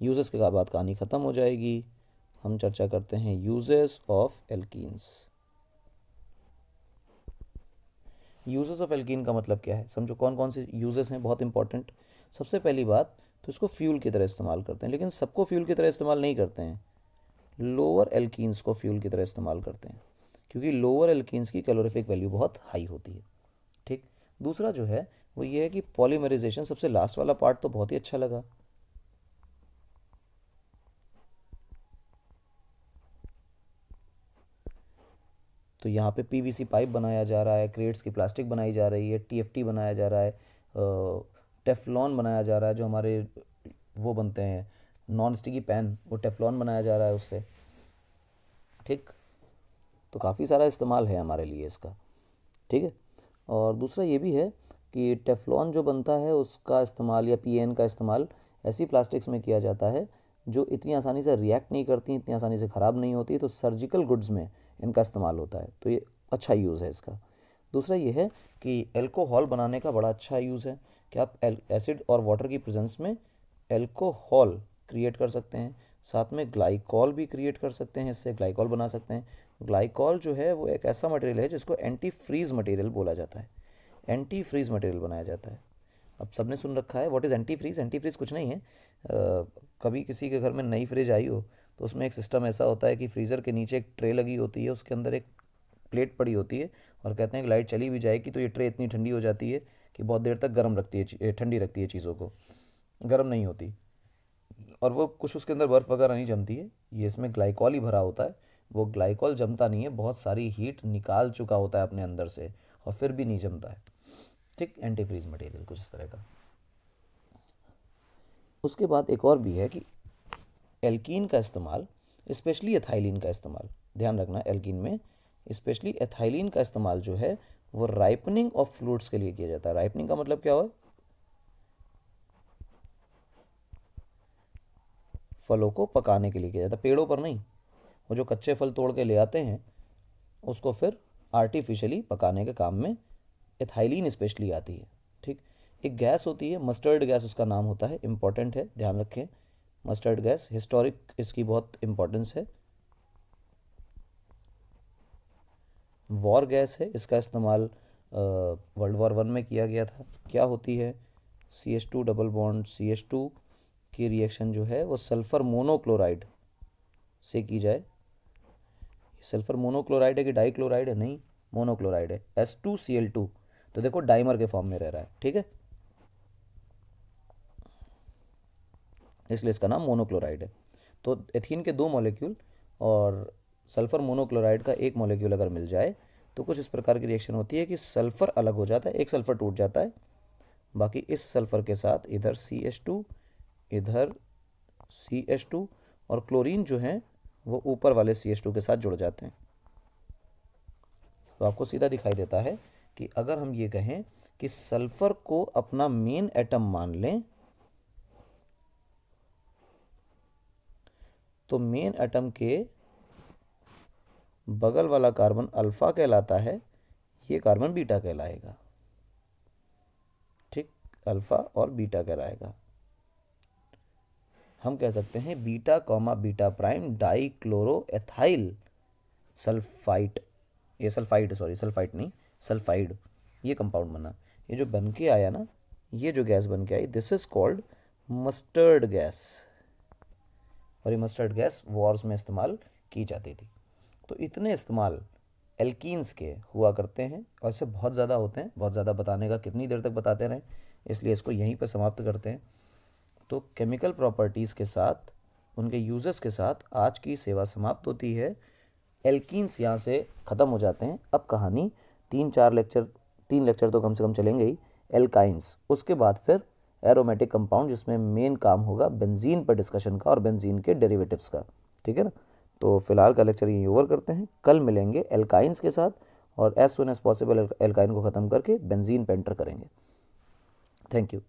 यूजेस के बाद कहानी ख़त्म हो जाएगी। हम चर्चा करते हैं uses of alkenes. Uses of alkene का मतलब क्या है, समझो कौन कौन से यूजेस हैं, बहुत इंपॉर्टेंट। सबसे पहली बात तो इसको फ्यूल की तरह इस्तेमाल करते हैं, लेकिन सबको फ्यूल की तरह इस्तेमाल नहीं करते हैं। लोअर एल्कीन्स को फ्यूल की तरह इस्तेमाल करते हैं, क्योंकि लोअर एल्कीन्स की कैलोरीफिक वैल्यू बहुत हाई होती है, ठीक। दूसरा जो है वो ये है कि पॉलीमराइजेशन, सबसे लास्ट वाला पार्ट तो बहुत ही अच्छा लगा। तो यहाँ पे PVC पाइप बनाया जा रहा है, क्रेट्स की प्लास्टिक बनाई जा रही है, TFT बनाया जा रहा है, टेफ्लॉन बनाया जा रहा है, जो हमारे वो बनते हैं नॉन स्टिकी पैन, वो टेफ्लॉन बनाया जा रहा है उससे, ठीक। तो काफ़ी सारा इस्तेमाल है हमारे लिए इसका, ठीक है। और दूसरा ये भी है कि टेफ्लॉन जो बनता है उसका इस्तेमाल, या PAN का इस्तेमाल ऐसी प्लास्टिक्स में किया जाता है जो इतनी आसानी से रिएक्ट नहीं करती, इतनी आसानी से ख़राब नहीं होती, तो सर्जिकल गुड्स में इनका इस्तेमाल होता है, तो ये अच्छा यूज़ है इसका। दूसरा ये है कि एल्कोहल बनाने का बड़ा अच्छा यूज़ है कि आप एसिड और वाटर की प्रेजेंस में एल्कोहल क्रिएट कर सकते हैं, साथ में ग्लाइकॉल भी क्रिएट कर सकते हैं, इससे ग्लाइकॉल बना सकते हैं। ग्लाइकॉल जो है वो एक ऐसा मटेरियल है जिसको एंटी फ्रीज मटेरियल बोला जाता है, एंटी फ्रीज मटेरियल बनाया जाता है। अब सबने सुन रखा है what is antifreeze. Antifreeze कुछ नहीं है, कभी किसी के घर में नई फ्रिज आई हो तो उसमें एक सिस्टम ऐसा होता है कि फ्रीज़र के नीचे एक ट्रे लगी होती है, उसके अंदर एक प्लेट पड़ी होती है, और कहते हैं कि लाइट चली भी जाएगी तो ये ट्रे इतनी ठंडी हो जाती है कि बहुत देर तक गर्म रखती है, ठंडी रखती है चीज़ों को, गर्म नहीं होती, और वो कुछ उसके अंदर बर्फ़ वगैरह नहीं जमती है। ये इसमें ग्लाइकॉल ही भरा होता है, वो ग्लाइकॉल जमता नहीं है, बहुत सारी हीट निकाल चुका होता है अपने अंदर से, और फिर भी नहीं जमता है, ठीक। एंटी फ्रीज मटेरियल कुछ इस तरह का। उसके बाद एक और भी है कि एल्कीन का इस्तेमाल, स्पेशली एथाइलिन का इस्तेमाल, ध्यान रखना एल्कीन में स्पेशली एथाइलिन का इस्तेमाल जो है वो राइपनिंग ऑफ फ्रूट्स के लिए किया जाता है। राइपनिंग का मतलब क्या हुआ, फलों को पकाने के लिए किया जाता है, पेड़ों पर नहीं। वो जो कच्चे फल तोड़ के ले आते हैं उसको फिर आर्टिफिशियली पकाने के काम में एथाइलिन स्पेशली आती है, ठीक। एक गैस होती है मस्टर्ड गैस, उसका नाम होता है, इंपॉर्टेंट है, ध्यान रखें। मस्टर्ड गैस हिस्टोरिक इसकी बहुत इंपॉर्टेंस है। वॉर गैस है, इसका इस्तेमाल World War I में किया गया था। क्या होती है, CH2 डबल बॉन्ड CH2 की रिएक्शन जो है वो सल्फ़र मोनोक्लोराइड से की जाए। सल्फ़र मोनोक्लोराइड है कि डाइक्लोराइड है, नहीं, मोनोक्लोराइड है, S2Cl2, तो देखो डाइमर के फॉर्म में रह रहा है, ठीक है, इसलिए इसका नाम मोनोक्लोराइड है। तो एथीन के दो मॉलिक्यूल और सल्फ़र मोनोक्लोराइड का एक मॉलिक्यूल अगर मिल जाए तो कुछ इस प्रकार की रिएक्शन होती है कि सल्फ़र अलग हो जाता है, एक सल्फ़र टूट जाता है, बाकी इस सल्फ़र के साथ इधर CH2, इधर CH2 और क्लोरीन जो है वो ऊपर वाले CH2 के साथ जुड़ जाते हैं। तो आपको सीधा दिखाई देता है कि अगर हम ये कहें कि सल्फ़र को अपना मेन एटम मान लें तो मेन एटम के बगल वाला कार्बन अल्फ़ा कहलाता है, ये कार्बन बीटा कहलाएगा। ठीक, अल्फ़ा और बीटा कहलाएगा। हम कह सकते हैं beta comma beta prime die chloro ethyl sulphide, ये सल्फाइड, सॉरी सल्फाइड नहीं, सल्फाइड, ये कंपाउंड बना। ये जो बन के आया ना, ये जो गैस बन के आई, this is called mustard gas. और ये मस्टर्ड गैस वॉर्स में इस्तेमाल की जाती थी। तो इतने इस्तेमाल एल्कीन्स के हुआ करते हैं और इससे बहुत ज़्यादा होते हैं। बहुत ज़्यादा बताने का कितनी देर तक बताते रहें, इसलिए इसको यहीं पर समाप्त करते हैं। तो केमिकल प्रॉपर्टीज़ के साथ, उनके यूजेस के साथ आज की सेवा समाप्त होती है। एल्कीन्स यहाँ से ख़त्म हो जाते हैं। अब कहानी 3 लेक्चर तो कम से कम चलेंगे ही, एल्काइंस। उसके बाद फिर एरोमेटिक कंपाउंड, जिसमें मेन काम होगा बेंजीन पर डिस्कशन का और बेंजीन के डेरिवेटिव्स का। ठीक है ना। तो फिलहाल का लेक्चर यहीं ओवर करते हैं। कल मिलेंगे एल्काइंस के साथ और as soon as possible alkyne को ख़त्म करके बेंजीन पे एंटर करेंगे। Thank you.